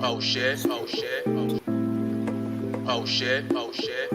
Oh shit, oh shit, oh shit, oh shit, oh shit.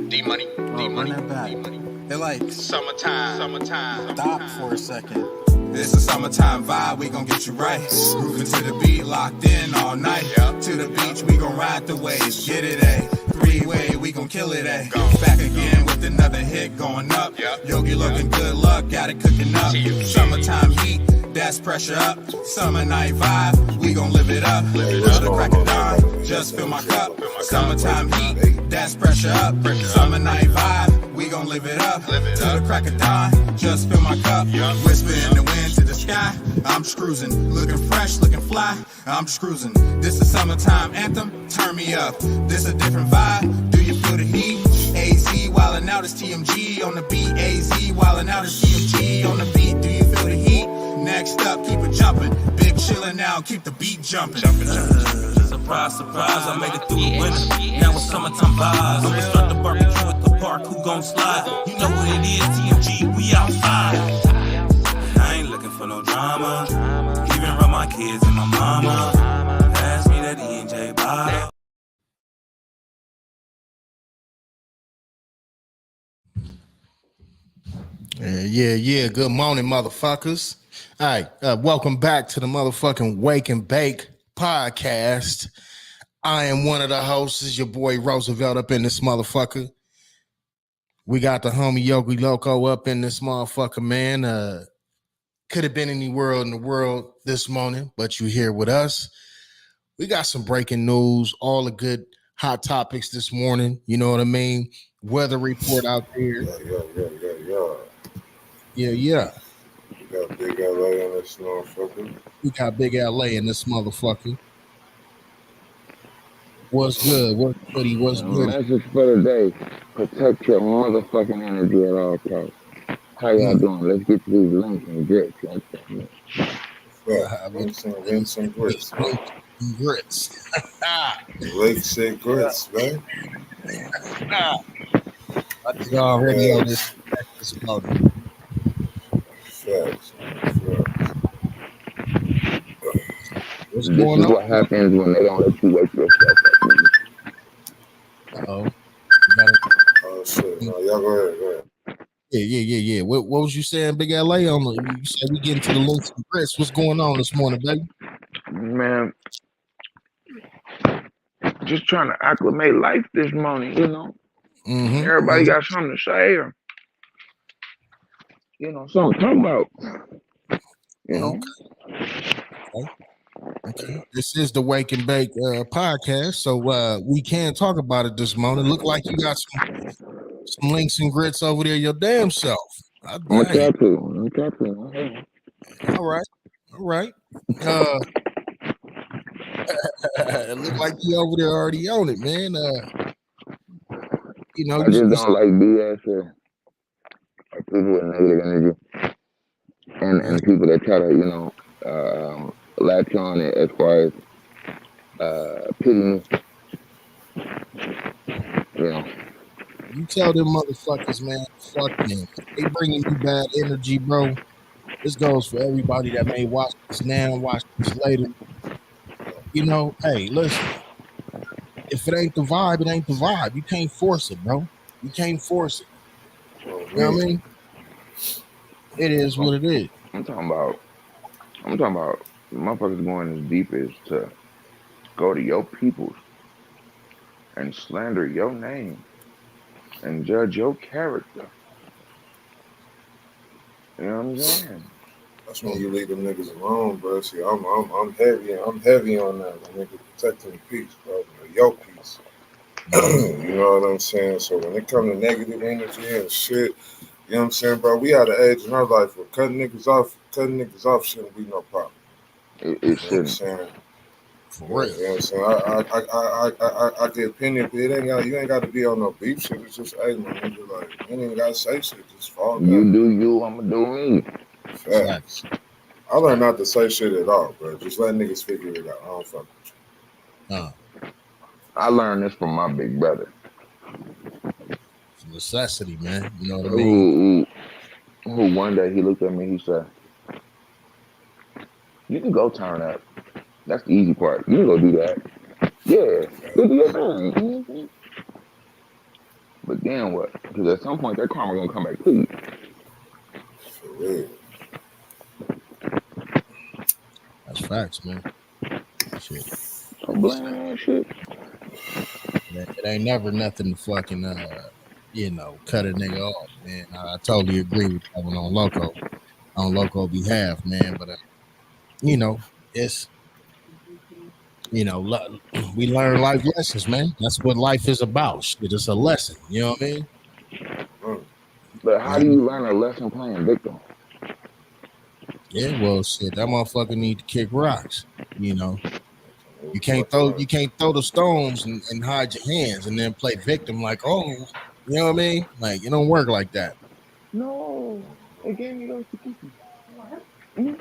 D-Money, D-Money, run that back. D-Money. They're like, Summertime. stop for a second. It's a summertime vibe, we gon' get you right. Grooving to the beat, locked in all night. Yep. To the beach, we gon' ride the waves. Get it, A. Three-way, we gon' kill it, A. Back again with another hit going up. Yep. Yogi looking good luck, got it cooking up. TMG. Summertime heat, that's pressure up. Summer night vibe, we gon' live it up. Till the crack of dawn, just fill my cup. Summertime heat, that's pressure up. Summer night vibe, we gon' live it up. Till the crack of dawn, just fill my cup. Whisper in the wind to the sky, I'm just cruising. Looking fresh, looking fly, I'm just cruising. This a summertime anthem, turn me up. This a different vibe, do you feel the heat? AZ wildin' out is TMG on the beat. AZ wildin' out is TMG on the beat. Do you feel the heat? Next up, keep it jumping. Big chillin' now, keep the beat jumping. Surprise, surprise, I made it through the winter. Now it's summertime vibes. I'ma start the barbecue at the park, who gon' slide? You know what it is, TMG, we outside. I ain't looking for no drama. Even around my kids and my mama. Pass me that E&J bottle. Yeah. Good morning, motherfuckers. All right, welcome back to the motherfucking Wake and Bake podcast. I am one of the hosts, is your boy Roosevelt up in this motherfucker. We got the homie Yogi Loco up in this motherfucker, man. Could have been anywhere in the world this morning, but you here with us. We got some breaking news, all the good hot topics this morning. You know what I mean? Weather report out there. Yeah. We got Big LA in this motherfucker. We got Big LA in this motherfucker. What's good? What's goody? What's good? Message for the day. Protect your motherfucking energy at all costs. How y'all doing? Let's get to these links and grits. Rinse and grits. Grits. Lake said grits, man. I think already on this mountain. Facts. What's This going is on? what happens when they don't let you wake yourself up. Oh, Oh shit. No, y'all go ahead. yeah. What was you saying, Big LA? You said we getting to the links and grits. What's going on this morning, baby? Man, just trying to acclimate life this morning, you know. Mm-hmm. Everybody got something to say or, you know, something to talk about. You know. Okay. This is the Wake and Bake podcast, so we can talk about it this morning. Look like you got some links and grits over there your damn self. I'm gonna try to. All right. It look like you over there already on it, man. You know, I just don't like BS or people with negative energy and people that try to, you know, latch on it as far as pity me. You know. You tell them motherfuckers, man, fuck them. They bringing you bad energy, bro. This goes for everybody that may watch this now, watch this later. You know, hey, listen. If it ain't the vibe, it ain't the vibe. You can't force it, bro. You can't force it. You know what I mean? It is what it is. I'm talking about motherfuckers going as deep as to go to your peoples and slander your name and judge your character. You know what I'm saying? That's when you leave them niggas alone, bro. See, I'm heavy on that. Nigga, protecting the peace, bro. Your peace. You know what I'm saying? So when it comes to negative energy and shit, you know what I'm saying, bro? We at an age in our life where cutting niggas off shouldn't be no problem. It shouldn't. You know what I'm saying? For real. You know what I'm saying? I get opinion, but you ain't got to be on no beef shit. It's just, hey, my nigga, like, you ain't even got to say shit. Just fall back. You do you, I'ma do me. Facts. I learned not to say shit at all, bro. Just let niggas figure it out. I don't fuck with you. I learned this from my big brother. It's a necessity, man. You know what I mean? Who one day he looked at me, he said, "You can go turn up, That's the easy part. You can go do that. Yeah, go do your thing. Mhm. But then what? Because at some point that karma gonna come back to you. For real. That's facts, man. Shit. So blame that shit. It ain't never nothing to fucking cut a nigga off, man. I totally agree with that one on loco behalf, man. But it's we learn life lessons, man. That's what life is about. Shit, it's a lesson. You know what I mean? Mm. But You how know? do you learn a lesson playing victim? Yeah, well, shit, that motherfucker need to kick rocks. You know, Move you the can't fuck throw around. the stones and hide your hands and then play victim like, oh, you know what I mean? Like it don't work like that. No, it gave me those cookies. Mhm.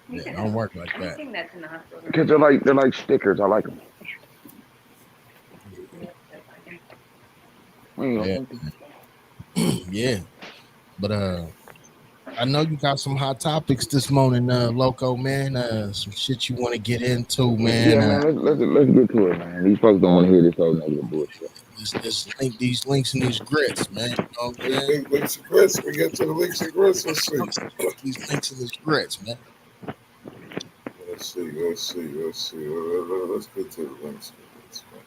Yeah, it don't work like that. Because they're like stickers. I like them. Yeah, Thank you. yeah. But I know you got some hot topics this morning, Loco, man. Some shit you want to get into, man. Yeah, man. Let's get to it, man. These folks don't want to hear this whole negative bullshit. These links and these grits, man. You know what I'm saying? Leaks and grits. We get to the leaks and grits. Let's see. These links and these grits, man. Let's see. Let's get to the links and grits. Man.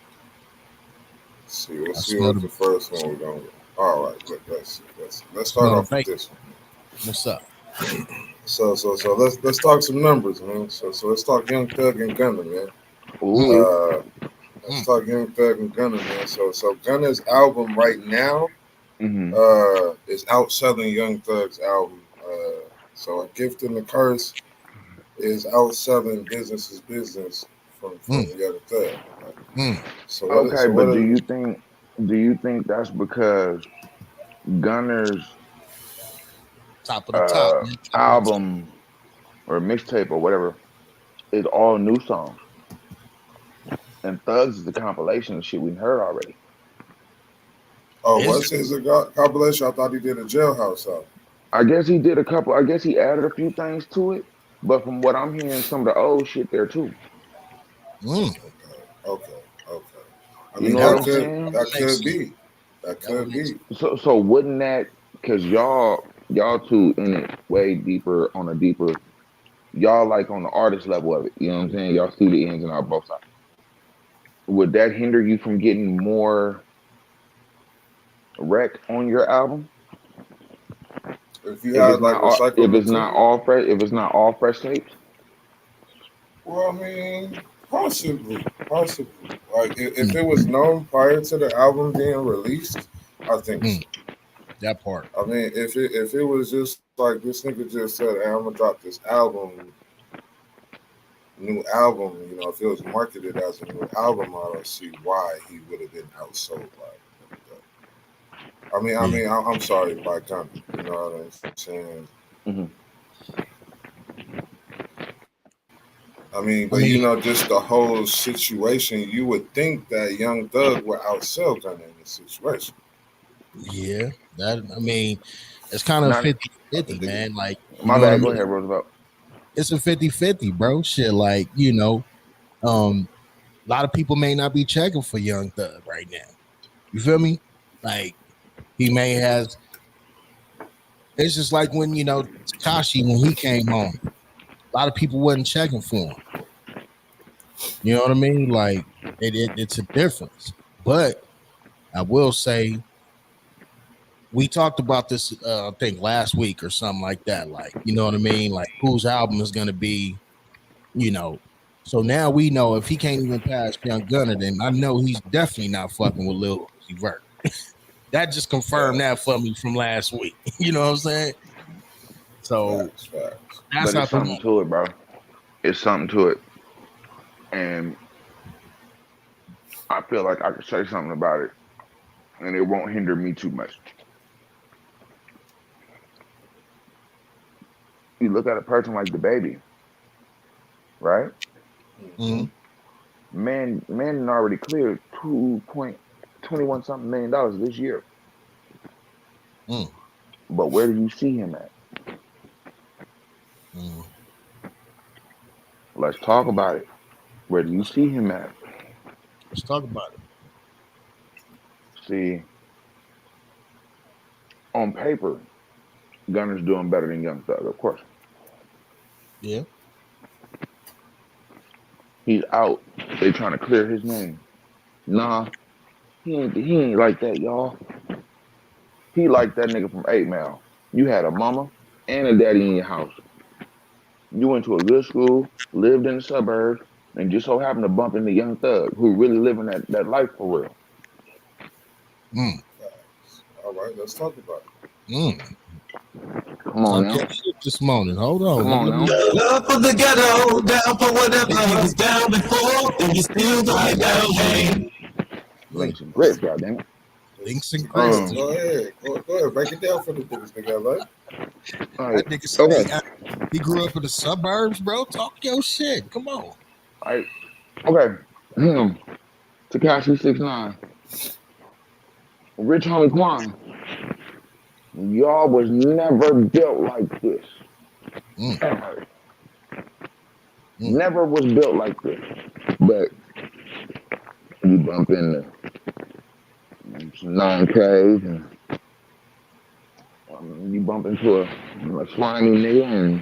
I Let's see smell what the the first one we're going to. All right. Let's see. Let's start smell the off with bacon. this one. What's up? So let's talk some numbers, man. So let's talk Young Thug and Gunna, man. Mm, Ooh, Uh, let's mm, talk Young Thug and Gunna, man. So Gunna's album right now mm-hmm. is outselling Young Thug's album. So A Gift and a Curse is outselling Business is Business from mm, Young Thug. mm. Okay, So what but is do you think that's because Gunner's Top of the top, man. Top of the top. album or mixtape or whatever is all new songs, and Thugs is the compilation of shit we heard already? Is what's his compilation? I thought he did a Jailhouse album. I guess he did a couple. I guess he added a few things to it, but from what I'm hearing, some of the old shit there too. mm, Okay, okay. I You mean know what that I'm saying? would make sense. that That would could make be. sense. So wouldn't that, because y'all two in it way deeper on a deeper, y'all like on the artist level of it. You know what I'm saying? Y'all see the ins and outs both sides. Would that hinder you from getting more wreck on your album If you had like recycled material, if it's not all fresh tapes? well, I mean, possibly. Like if Mm, it was known prior to the album being released, I think so. mm, that part. I mean, if it was just like this nigga just said, hey, I'm gonna drop this new album, if it was marketed as a new album, I don't see why he would have been outsold like that. Yeah. I'm sorry, by Gunna. You know what I'm saying? Hmm. But I mean, just the whole situation, you would think that Young Thug would outsell Gunna in this situation. yeah. It's kind of Not 50-50, man. Like, you my know what I bad. Go mean? ahead, Roosevelt. It's a 50-50, bro. Shit, like, a lot of people may not be checking for Young Thug right now. You feel me? Like, he may has. It's just like when Takashi when he came on, a lot of people wasn't checking for him. You know what I mean? Like, it's a difference. But I will say, we talked about this, I think last week or something like that. Like, you know what I mean? Like, whose album is going to be, you know. So now we know if he can't even pass Young Gunner, then I know he's definitely not fucking with Lil Uzi Vert. That just confirmed that Facts, for me from last week. You know what I'm saying? So facts. that's But it's out the something window. to it, bro. It's something to it, and I feel like I could say something about it, and it won't hinder me too much. You look at a person like the baby, right? Mm-hmm. Mm-hmm. Man already cleared 2.21 something $1 million this year. Mm, But where do you see him at? mm. Let's talk about it. Where do you see him at? Let's talk about it. See, on paper, Gunner's doing better than Young Thug, of course. Yeah. He's out. They trying to clear his name. Nah, he ain't like that, y'all. He like that nigga from 8 Mile. You had a mama and a daddy in your house. You went to a good school, lived in the suburbs, and just so happened to bump into Young Thug, who really living that life for real. Mm. All right, let's talk about it. Mm. Come on Talk now. your shit this morning. Hold on. Come on now. Love for the ghetto, down for whatever. He was down before, and you still gonna get down, man. Links and grits, goddamn it. Links and grits. Go ahead. Go ahead. Break it down for the niggas, nigga. Like, All That right. nigga said Okay. he grew up in the suburbs, bro. Talk your shit. Come on. All right. Okay. Takashi 6ix9ine. Rich Homie Quan. Y'all was never built like this. Mm. Ever. Mm. Never was built like this. But you bump into some 9Ks and you bump into a slimy nigga and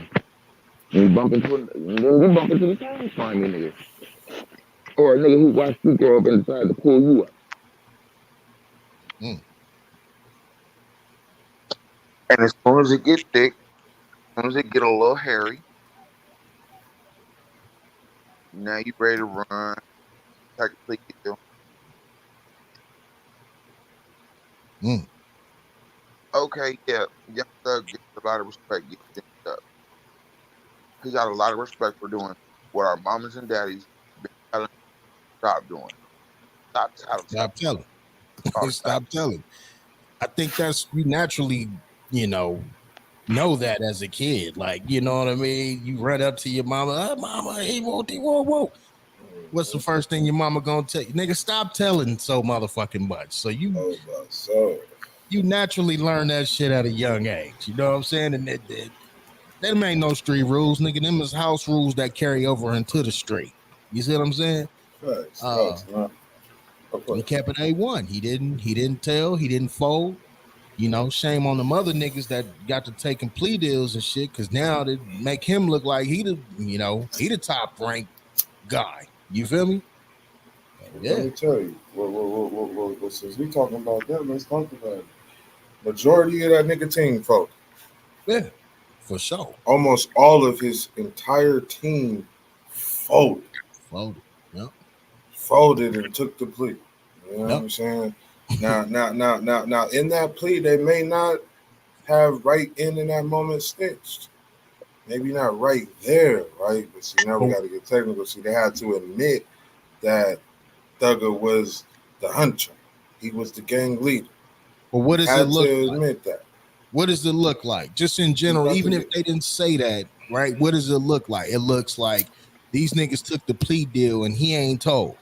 you bump into the same slimy nigga. Or a nigga who watched you grow up and decided to pull you up. Mm. And as soon as it get thick, as soon as it get a little hairy, now you ready to run, take a plea deal. Mm. Okay, yeah, Young Thug gets a lot of respect. Gets picked up. He got a lot of respect for doing what our mamas and daddies been telling him to stop doing. Stop Stop telling. all the time. Stop telling. I think that's you naturally, you know that as a kid. Like, you know what I mean? You run up to your mama, mama, hey, whoa. What's the first thing your mama gonna tell you? Nigga, stop telling so motherfucking much. So oh my soul. you naturally learn that shit at a young age. You know what I'm saying? And them ain't no street rules, nigga. Them is house rules that carry over into the street. You see what I'm saying? Facts, man. He kept it A1. He didn't tell, he didn't fold. You know, shame on them other niggas that got to taking plea deals and shit, because now they make him look like he the top ranked guy. You feel me? Let Yeah, me tell you. Well, since we talking about that, let's talk about it. Majority of that nigga team, folks. yeah, for sure. Almost all of his entire team folded. Folded. Yep. Folded and took the plea. You know what Yep. I'm saying? Now, in that plea, they may not have right in that moment snitched. Maybe not right there, right? But see, now we got to get technical. See, they had to admit that Thugger was the hunter. He was the gang leader. But what does it Had look to like? admit that. What does it look like? Just in general, even if they didn't say that, right? What does it look like? It looks like these niggas took the plea deal and he ain't told.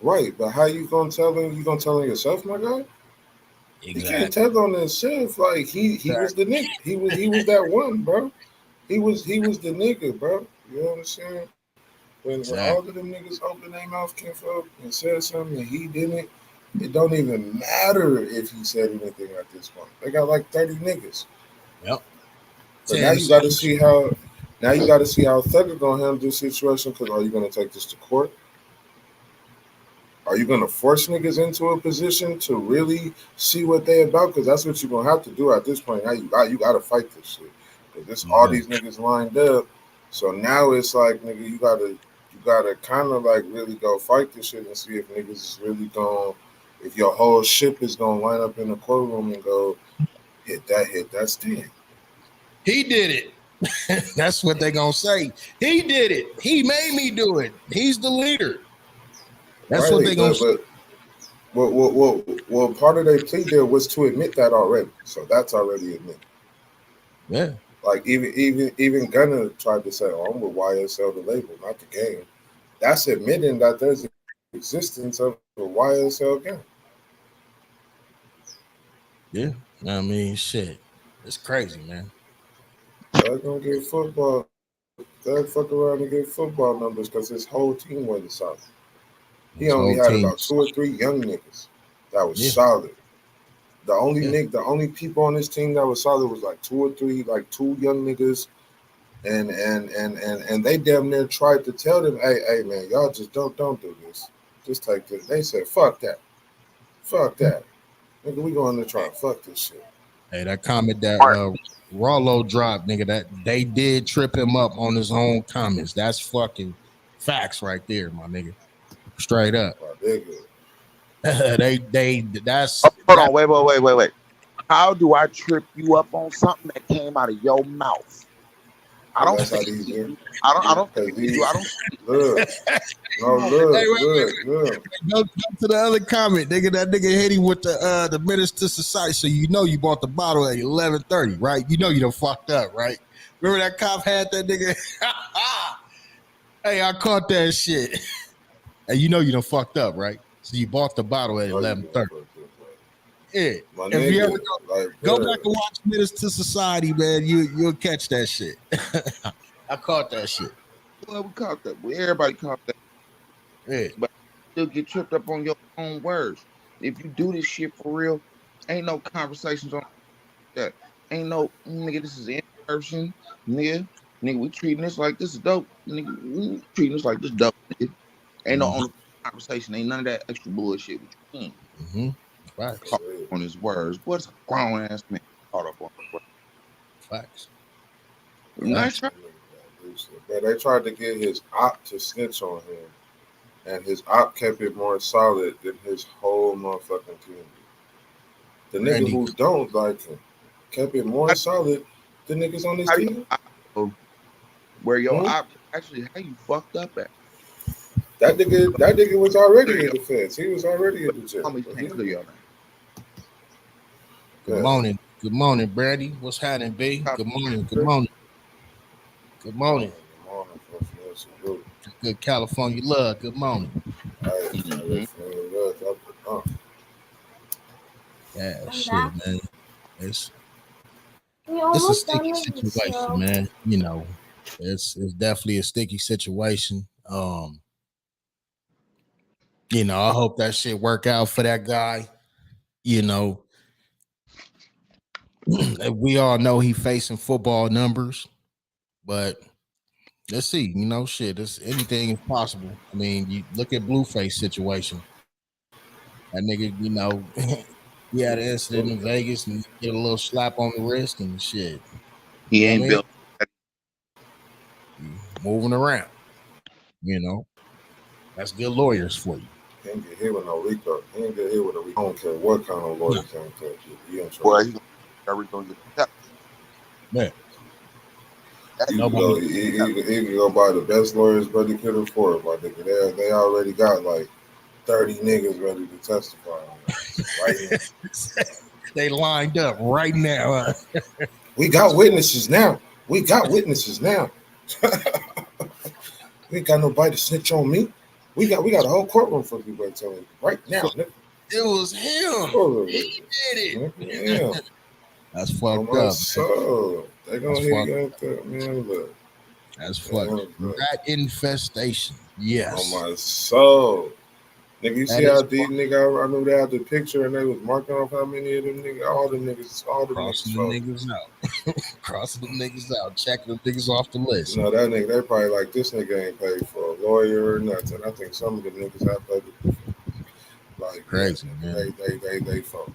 Right, but how you gonna tell him? You gonna tell him yourself, my guy? Exactly. He can't tell on himself. Like he was the nigga. He was that one, bro. He was the nigga, bro. You know what I'm saying? When all of them niggas opened their mouth, came up and said something and he didn't, it don't even matter if he said anything at this point. They got like 30 niggas. Yep. But now you got to see how. Now you got to see how Thugger gonna handle this situation. Because are you gonna take this to court? Are you gonna force niggas into a position to really see what they about? Because that's what you're gonna have to do at this point. Now you got to fight this shit. Because this all these niggas lined up. So now it's like, nigga, you gotta kind of like really go fight this shit and see if niggas is really going, if your whole ship is gonna line up in the courtroom and go hit that stand. He did it. That's what they gonna say. He did it. He made me do it. He's the leader. That's what they gonna say. Well, part of their plea there was to admit that already. So that's already admitted. Yeah. Like even Gunna tried to say, "Oh, I'm with YSL, the label, not the game." That's admitting that there's an existence of a YSL game. Yeah, I mean, shit, it's crazy, man. They're gonna get football. they'll fuck around and get football numbers because his whole team wasn't solid. He His only whole had team. about 2 or 3 young niggas that was Yeah, solid. yeah. The only people on this team that was solid was like 2 or 3, like 2 young niggas, and they damn near tried to tell them, hey man, y'all just don't do this. Just take this. They said, fuck that, nigga. We going to try fuck this shit. Hey, that comment that All right. Rollo dropped, nigga, that they did trip him up on his own comments. That's fucking facts right there, my nigga. Straight up. My nigga. That's Hold that on. Wait. How do I trip you up on something that came out of your mouth? I Cause don't that's how think these you do. do. I don't think Cause you do. he I don't. look, no, Come on, man. hey, look. go to the other comment, nigga. That nigga hit him with the Menace to Society. So you know you bought the bottle at 11:30, right? You know you done fucked up, right? Remember that cop had that nigga? Hey, I caught that shit. And you know you done fucked up, right? So you bought the bottle at No, you 11:30. didn't fuck this way. Yeah. My If you ever nigga, like, go back bro, and watch Menace to Society, man, you'll catch that shit. I caught that shit. Well, we caught that. Well, everybody caught that. Yeah. But you still get tripped up on your own words. If you do this shit for real, ain't no conversations on that. Ain't no nigga. This is in person, nigga. Nigga, we treating this like this is dope. Nigga, we treating this like this dope. Nigga. Ain't no Mm-hmm. on the conversation. Ain't none of that extra bullshit with you. Mm-hmm. Facts. Caught up on his words. What's a grown ass man caught up on his words? Facts. Nice Facts. try. but they tried to get his op to snitch on him, and his op kept it more solid than his whole motherfucking team. The nigga Randy, who don't like him kept it more solid than niggas on his How do team. you know where your Hmm? op actually how you fucked up at? That nigga was already Clear in your the fence. He was already in the jail. homies But can't clear your name. good morning. Good morning, Brandy. What's happening, B? Good morning. Good morning. Good morning. Good California love. Good morning. Mm-hmm. Yeah, shit, man. It's it's a sticky situation, man. You know, it's definitely a sticky situation. I hope that shit work out for that guy. You know, we all know he facing football numbers, but let's see. Shit, anything is possible. I mean, you look at Blueface situation. That nigga, he had an incident in Vegas and get a little slap on the wrist and shit. He You know what I ain't mean? built. Moving around. You know, that's good lawyers for you. He ain't get hit with no Rico. He ain't get hit with a Rico. I don't care what kind of lawyer No, can touch you. He in trouble. Boy, he gonna get that. man, That You can nobody. go. He can go buy the best lawyers, but he could afford. My nigga, they already got like 30 niggas ready to testify on that right now. They lined up right now. We got witnesses now. We got witnesses now. We ain't got nobody to snitch on me. We got a whole courtroom for people telling you right now, nigga. It was him. Oh, He did it. yeah. That's On fucked my up, man. soul. They That's gonna hit fucked. you out there, man. Look. That's fucked. Man, look. Rat infestation. On Yes, my soul. Nigga, you see that how is deep nigga I remember they had the picture and they was marking off how many of them niggas, all the niggas crossing them fought. niggas out. Crossing them niggas out. Checking them niggas off the list. You know, that nigga, they probably like, this nigga ain't paid for a lawyer or nothing. I think some of the niggas have paid. Like, yeah, Crazy, man. nigga, they fuck.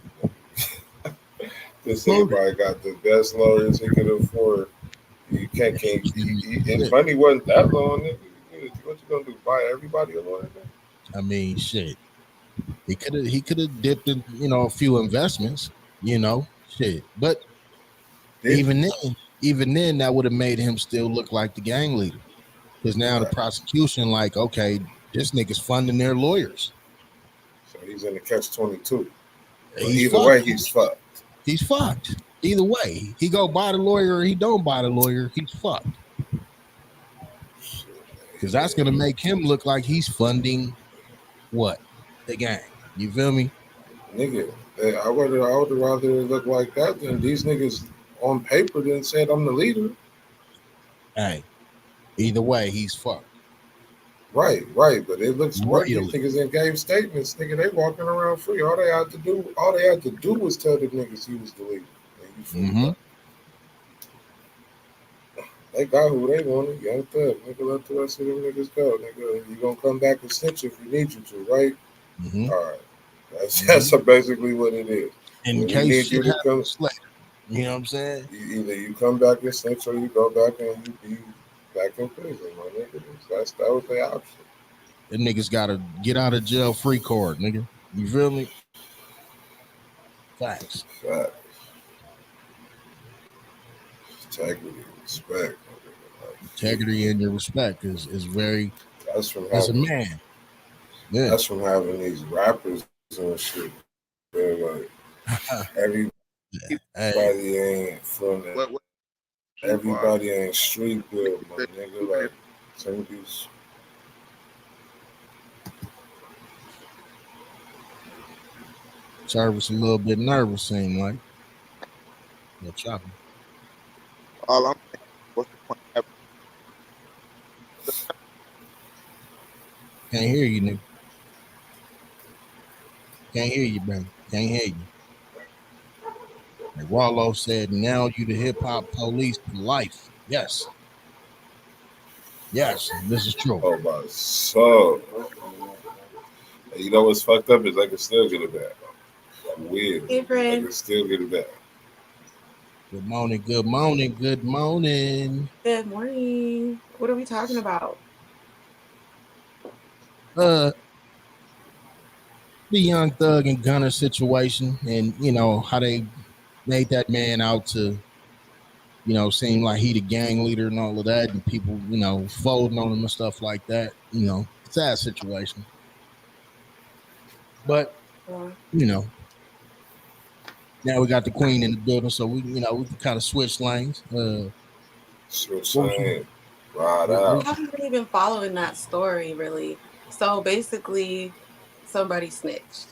This nigga probably got the best lawyers he could afford. You can't, and money wasn't that long, nigga. What you gonna do? Buy everybody a lawyer? I mean, shit. He could have dipped in, a few investments, shit. But Did he? even then, that would have made him still look like the gang leader. Because now the Right. prosecution, like, okay, this nigga's funding their lawyers. So he's in the catch 22. But He's either fucked. way, he's fucked. He's fucked. Either way, he go buy the lawyer or he don't buy the lawyer. He's fucked. Because that's gonna make him look like he's funding what the gang. You feel me? Nigga, I would rather it look like that than these niggas on paper then said I'm the leader. Hey, Either way, he's fucked. Right, but it looks worse. These Royally. niggas ain't gave statements, nigga. They walking around free. All they had to do was tell the niggas he was deleted. And you free, Mm-hmm. bro. They got who they wanted, Young Thug. Nigga, let the rest of them niggas go. Nigga, you gonna come back and snitch if we need you to, right? Mm-hmm. All right. That's Mm-hmm. basically what it is. In When we case need you shit to come, happens later. You know what I'm saying? either you come back and snitch or you go back and you be back in prison, my nigga. That was the option. The niggas got a get out of jail free card, nigga. You feel me? Facts. Fact. Integrity, respect. Like, Integrity and your respect is very that's from as a having man. Yeah. that's from having these rappers and shit. They're like everybody Hey, ain't from that. What people are Everybody ain't street built, my nigga. even Like if some of these Jarvis a little bit nervous, seem like. Yeah, choppy. all I'm saying, what's the point of Can't hear you, nigga. Can't hear you, man. Can't hear you. Like Rollo said, now you the hip hop police for life. Yes. Yes, this is true. oh my soul. And you know what's fucked up is I can still get it back. Weird. Hey, I friend. can still get it back. Good morning, good morning, good morning. Good morning. What are we talking about? Uh the young thug and gunner situation and how they made that man out to seem like he the gang leader and all of that, and people, folding on him and stuff like that. Sad situation. But, Uh, you know, now we got the queen in the building, so we can kind of switch lanes. Switch What was you, saying, ride I out. haven't really been following that story, really. So basically, somebody snitched.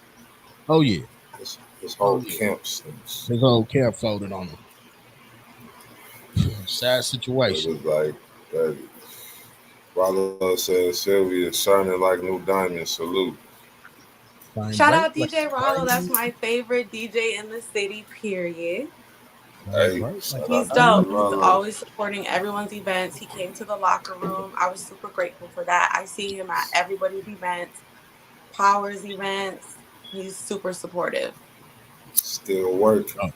oh yeah, This oh whole yeah. camp snitch. His old cap folded on him. Sad It situation. was like that. Rollo said Sylvia shining like new diamonds. Salute. Shine Shout bright out like DJ Rollo. That's diamond. my favorite DJ in the city, period. Shine Hey, bright like shout He's out to diamond. dope. He's Rollo. always supporting everyone's events. He came to the locker room. I was super grateful for that. I see him at everybody's events, Powers events. He's super supportive. Still working. Oh,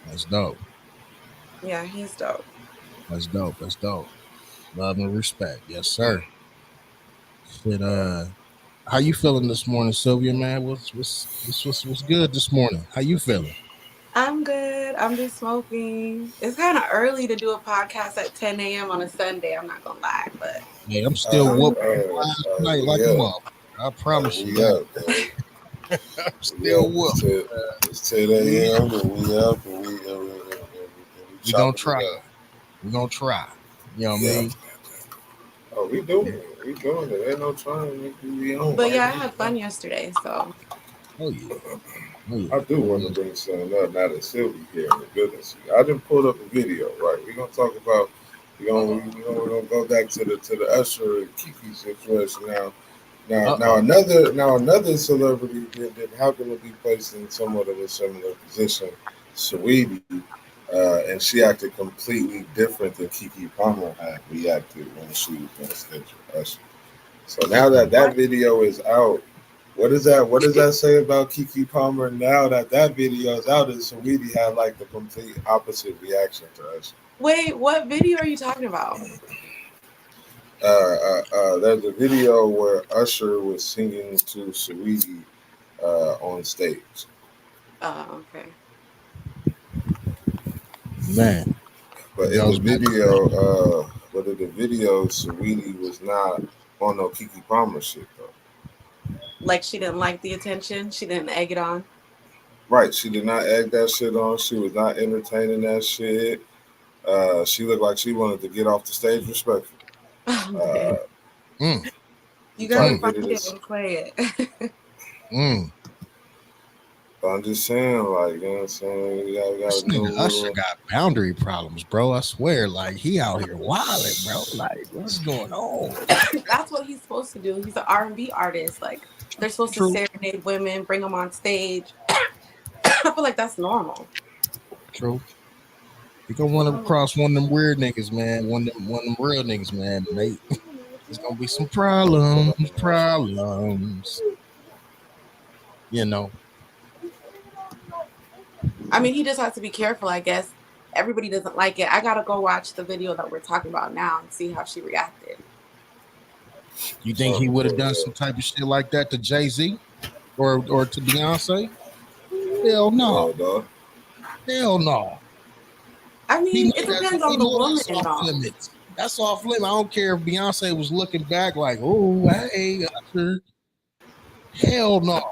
that's dope. Yeah, he's dope. That's dope. That's dope. Love and respect. Yes, sir. Shit, how you feeling this morning, Sylvia? Man, what's good this morning? How you feeling? I'm good. I'm just smoking. It's kind of early to do a podcast at 10 a.m. on a Sunday. I'm not gonna lie, but Hey, I'm still I'm whooping good. last night like We a up. motherfucker. I promise you We that. up, man. I'm We still up. whooping. It's 10 We a.m. and we up and we we gonna chopping it try. up. We gonna try. You know what I Yeah. mean? Oh, we doing it. We doing it. Ain't no trying. Nigga. We on But right yeah, I now. had fun yesterday. So Oh yeah. Oh yeah. I do want to bring something up now that Sylvie here in the building. I just pulled up a video, right? We're gonna talk about we're gonna go back to the Usher and Kiki situation now. Uh-oh. Now another celebrity that happened to be placed in somewhat of a similar position, Saweetie, and she acted completely different than Kiki Palmer had reacted when she was going to snitch with Usher. So now that Uh-oh. that video is out, what does that say about Kiki Palmer now that that video is out? And Saweetie had like the complete opposite reaction to Usher. wait, what video are you talking about? There's a video where Usher was singing to Saweetie on stage. Oh, okay. Man, But it in the goes back to video, Saweetie was not on no Kiki Palmer shit though. Like she didn't like the attention. She didn't egg it on. Right, she did not egg that shit on. She was not entertaining that shit. She looked like she wanted to get off the stage respectfully. I'm Uh, dead. mm, You you try gotta to mm, get find it it as and play it. mm. But I'm just saying, like, you know what I'm saying? We This gotta know nigga Usher little. got boundary problems, bro. I swear, like he out here wilding, bro. Like, what's going on? That's what he's supposed to do. He's an R&B artist. Like they're supposed to True, serenade women, bring them on stage. I feel like that's normal. true. You gonna run across one of them weird niggas, man. One of them real niggas, man. And there's gonna be some problems. You know, I mean, he just has to be careful, I guess. Everybody doesn't like it. I gotta go watch the video that we're talking about now and see how she reacted. you think he would have done some type of shit like that to Jay-Z or to Beyonce? Hell no. No, dog. Hell no. I He mean, know it that. depends He on the know woman, that's off though. limits. That's off limits. I don't care if Beyonce was looking back like, oh, hey, Usher. Hell no.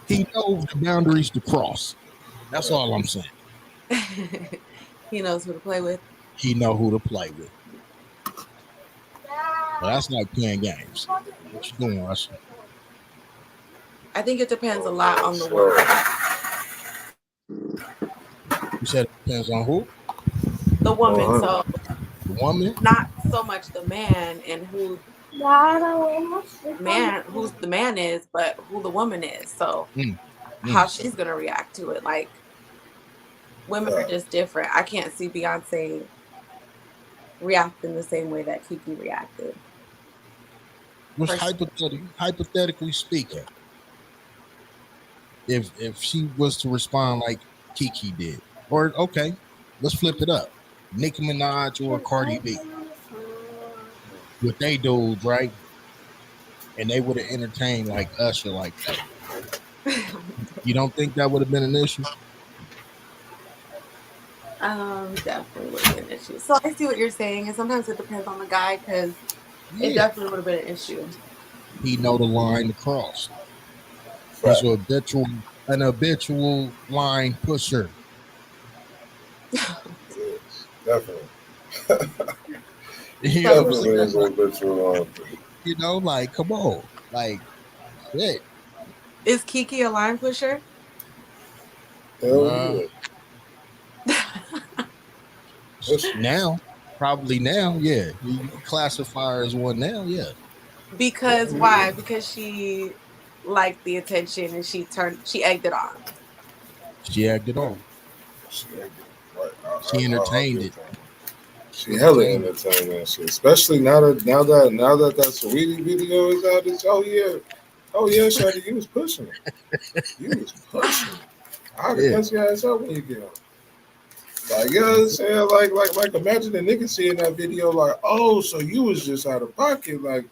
He knows the boundaries to cross. That's all I'm saying. He knows who to play with. He know who to play with. But that's like playing games. What you doing, Usher? I think it depends a lot on the Sure. woman. You said it depends on who? The woman. 100. So The woman? not so much the man and who's the man is, but who the woman is. So Mm, how mm. she's gonna react to it. Like women are just different. I can't see Beyonce reacting the same way that Kiki reacted. Was Personally. hypothetically speaking, if she was to respond like Kiki did, or okay, let's flip it up. Nicki Minaj or Cardi B, what they do, right? And they would have entertained like Usher like that. You don't think that would have been an issue? Definitely would have been an issue. So I see what you're saying, and sometimes it depends on the guy because it Yeah, definitely would have been an issue. he know the line to cross. He's Fact. an habitual line pusher. Yes, definitely. You know what I'm So saying? Definitely is a Like, literal like, come on, like, shit. is Kiki a line pusher? Hell Uh, yeah. Listen, now, probably now, yeah. You classify her as one now, yeah. Because why? Because she liked the attention and she egged it on. She acted on. she ain't right. She I'll entertained give it. that. She She hella entertained it. entertaining that shit. Especially now that that saweetie video is out. It's oh yeah, Shawty, you was pushing it. You was pushing it. I can Yeah, cuss your ass out when you get on. Like, you know what I'm saying? Like, imagine a nigga seeing that video, like, oh, so you was just out of pocket. Like,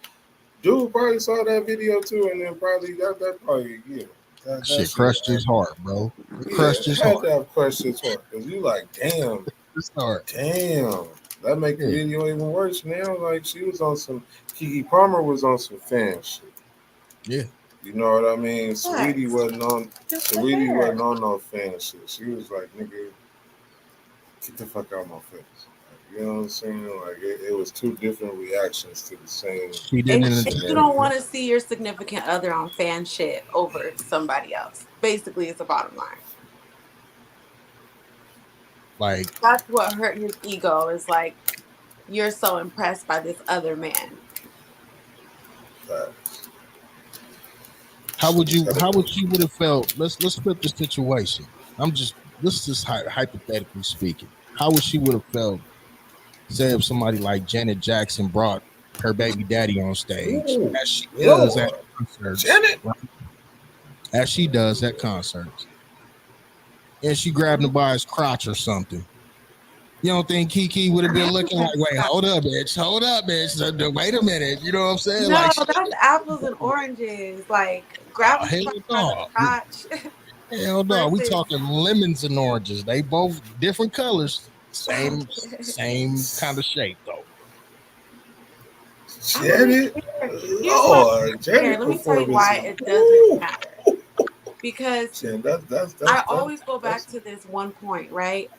dude probably saw that video too, and then probably that probably, yeah. That shit shit, crushed his heart, bro. It yeah, crushed his had to heart. have questions for it. Because you like, His heart. damn. That make the Yeah, video even worse now. Like, she was on some, Kiki Palmer was on some fan shit. yeah. You know what I mean? Saweetie Facts. wasn't on, Just like Saweetie her. wasn't on no fan shit. She was like, nigga, get the fuck out of my face. Like, you know what I'm saying? Like it was two different reactions to the same She didn't And you don't scenario. entertain. want to see your significant other on fan shit over somebody else. Basically, it's the bottom line. Like, That's what hurt his ego. Is like you're so impressed by this other man. Facts. how would she would have felt? Let's flip the situation. Let's just hypothetically speaking. How would she would have felt? Say if somebody like Janet Jackson brought her baby daddy on stage, Ooh, as she does at Lord. concerts, Janet. right? As she does at concerts, and she grabbed him by his crotch or something. You don't think Kiki would have been looking like, wait, hold up, bitch, wait a minute. You know what I'm saying? No, Like, that's apples and oranges. Like grabbing hell somebody by the no, crotch hell no. We versus talking lemons and oranges. They both different colors, same kind of shape though. I don't even Janet. care. Here's why I Lord, don't care. Janet Let me tell you why performances. it doesn't Ooh. matter. Because Jen, that's I always go back that's to this one point, right?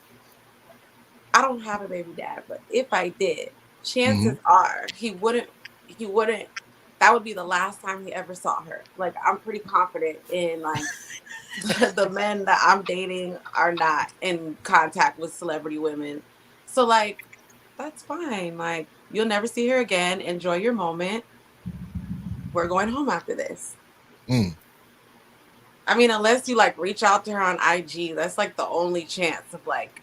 I don't have a baby dad, but if I did, Hmm. chances are he wouldn't that would be the last time he ever saw her. Like, I'm pretty confident in like the men that I'm dating are not in contact with celebrity women. So like that's fine. Like you'll never see her again. Enjoy your moment. We're going home after this. Mm, I mean, unless you like reach out to her on IG, that's like the only chance of like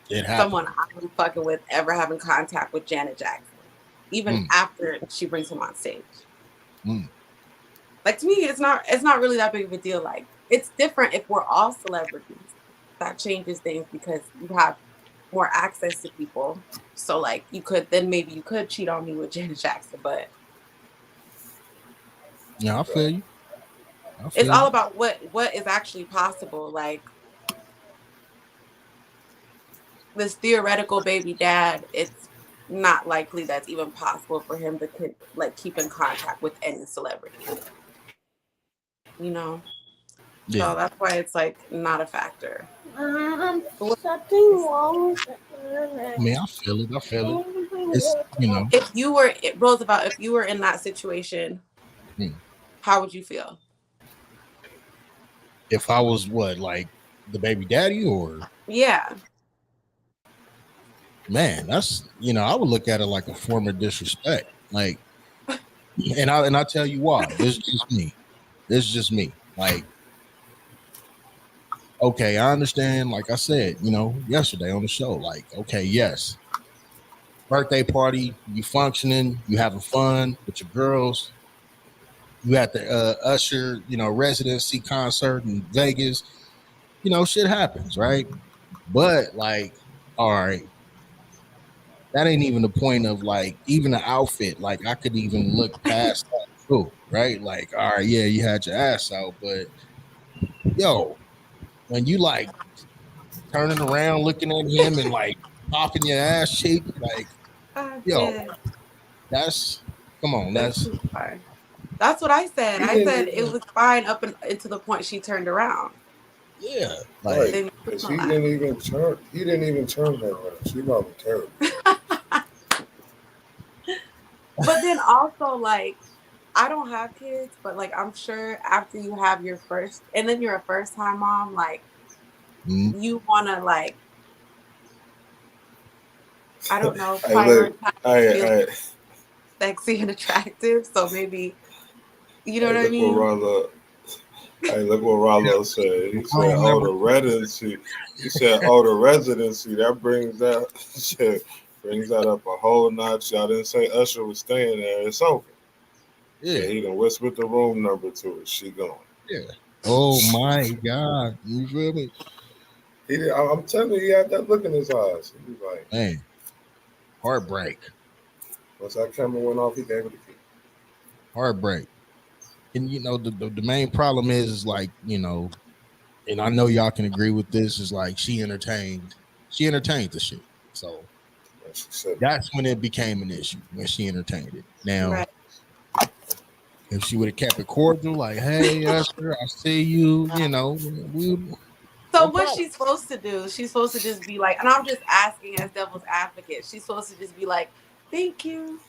it happened. someone I'm fucking with ever having contact with Janet Jackson, even Mm, after she brings him on stage. mm. Like to me, it's not really that big of a deal. Like it's different if we're all celebrities. That changes things because you have more access to people. So like you could then maybe you could cheat on me with Janet Jackson, but Yeah, I feel you. I it's feel all you. about what is actually possible. Like this theoretical baby dad, it's not likely that's even possible for him to like keep in contact with any celebrity, you know? Yeah. So that's why it's like not a factor. Something wrong with I mean, I feel it. I feel it. It's If you were Roosevelt, if you were in that situation, mm. how would you feel? If I was what, like the baby daddy, or Yeah. man, that's I would look at it like a form of disrespect. Like, and I tell you why. This is just me. This is just me. Like, okay, I understand. Like I said, yesterday on the show, like, okay, yes, birthday party, you functioning, you having fun with your girls. You at the Usher, residency concert in Vegas. Shit happens, right? But like, all right, that ain't even the point of like even the outfit. Like I could even look past that too, right? Like, all right, yeah, you had your ass out, but yo, when you like turning around, looking at him and like popping your ass cheek, like, I yo, did. that's come on, That's that's too far. That's what I said. He I didn't said it even was fine into the point she turned around. yeah, like right Then because you know he didn't even turn her around. She voluntarily. that. But then also like I don't have kids, but like I'm sure after you have your first and then you're a first time mom, like mm, you wanna like I don't know, Hey, look, prioritize feeling hey, sexy and attractive. So maybe you know hey, what I look what mean? Rollo. Hey, look what Rollo said. He I said, don't "Oh, never the residency." He said, "Oh, the residency." That brings that shit brings that up a whole notch. Y'all didn't say Usher was staying there. It's over. yeah, Yeah, he done whispered the room number to her. She gone. yeah. Oh my god, you feel me? He did, I'm telling you, he had that look in his eyes. He was like, Man, heartbreak, once that camera went off, he gave it a key. heartbreak. And the main problem is like, and I know y'all can agree with this, is like she entertained the shit. So And she said, that's when it became an issue, when she entertained it. Now, Right. if she would have kept it cordial, like, hey, Esther, I see you, we So no what's problem. she supposed to do? She's supposed to just be like, and I'm just asking as devil's advocate. She's supposed to just be like, "Thank you,"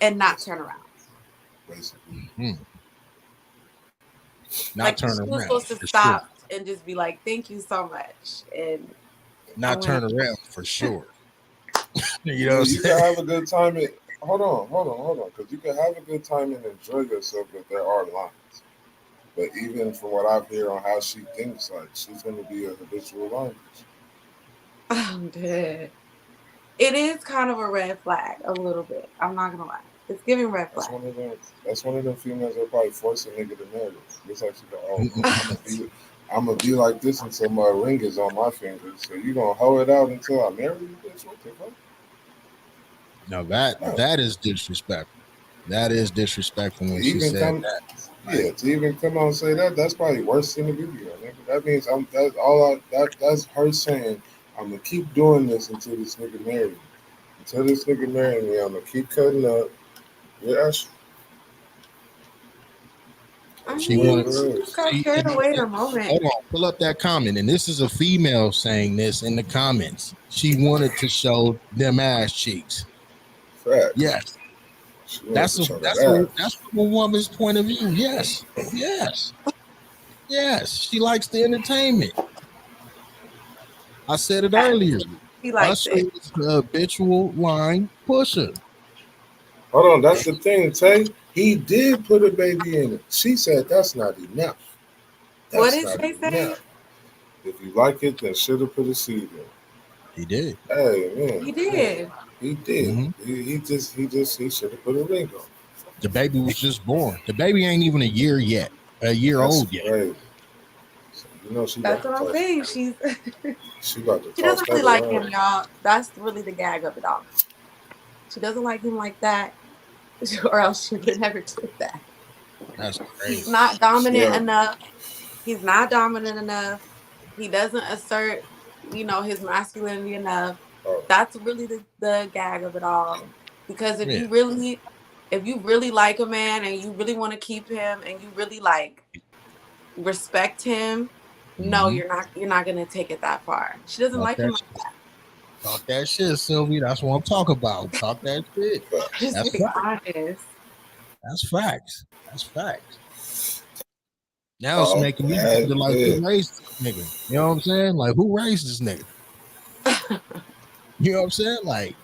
and not turn around. basically, Hmm. Not Like turn she was around supposed to for sure. stop and just be like, "Thank you so much," and I'm Not gonna. turn around for sure. You know what yeah, I'm you can saying? have a good time. Hold on, because you can have a good time and enjoy yourself, but there are lines. But even from what I've heard on how she thinks, like she's going to be a habitual line. I'm dead. It is kind of a red flag, a little bit. I'm not gonna lie. It's giving red That's flag. one of them. That's one of them females that probably force a nigga to marry. It's like she go, oh, I'm gonna be like this until my ring is on my finger. So you gonna hold it out until I marry you, bitch? What the fuck? Now that No. that is disrespectful. That is disrespectful To when she even said come, that. yeah, Like, to even come out and say that, that's probably worse than the video. Nigga. That means I'm. That's all. That's her saying. I'm gonna keep doing this until this nigga marry me. Until this nigga marry me, I'm gonna keep cutting up. Yeah, I that's she what mean, it wanted she just is. got she carried and, away in and a moment. hold on, pull up that comment. And this is a female saying this in the comments. She wanted to show them ass cheeks. Facts. Yes. She wants to chunk that That's ass. from a woman's point of view. Yes. Yes. Yes. She likes the entertainment. I said it earlier. He likes Usher it. is the habitual line pusher. Hold on, that's the thing, Tay. He did put a baby in it. She said that's not enough. What That's did not they say? enough. If you like it, then should have put a seed in. He did. Hey man, He man, did. he did. Hmm. He should have put a ring on. The baby was just born. The baby ain't even a year yet, a year That's old yet. crazy. So, you know she about That's to what I'm toss. saying. She about to She toss doesn't really that like him, around. y'all. That's really the gag of it all. She doesn't like him like that, or else she would never do that. That's He's crazy. not dominant Yeah. enough. He's not dominant enough. He doesn't assert, his masculinity enough. Oh, That's really the gag of it all. Because Yeah. if you really like a man and you really want to keep him and you really like respect him, no, Hmm. you're not gonna take it that far. She doesn't Talk like that him like shit. Talk that shit, Sylvie. That's what I'm talking about. Talk that shit. facts. just That's being fact. honest. That's facts. That's facts. Now it's Oh, making me bad wonder, like, bit. who raised this nigga? You know what I'm saying? Like, who raised this nigga? You know what I'm saying? Like,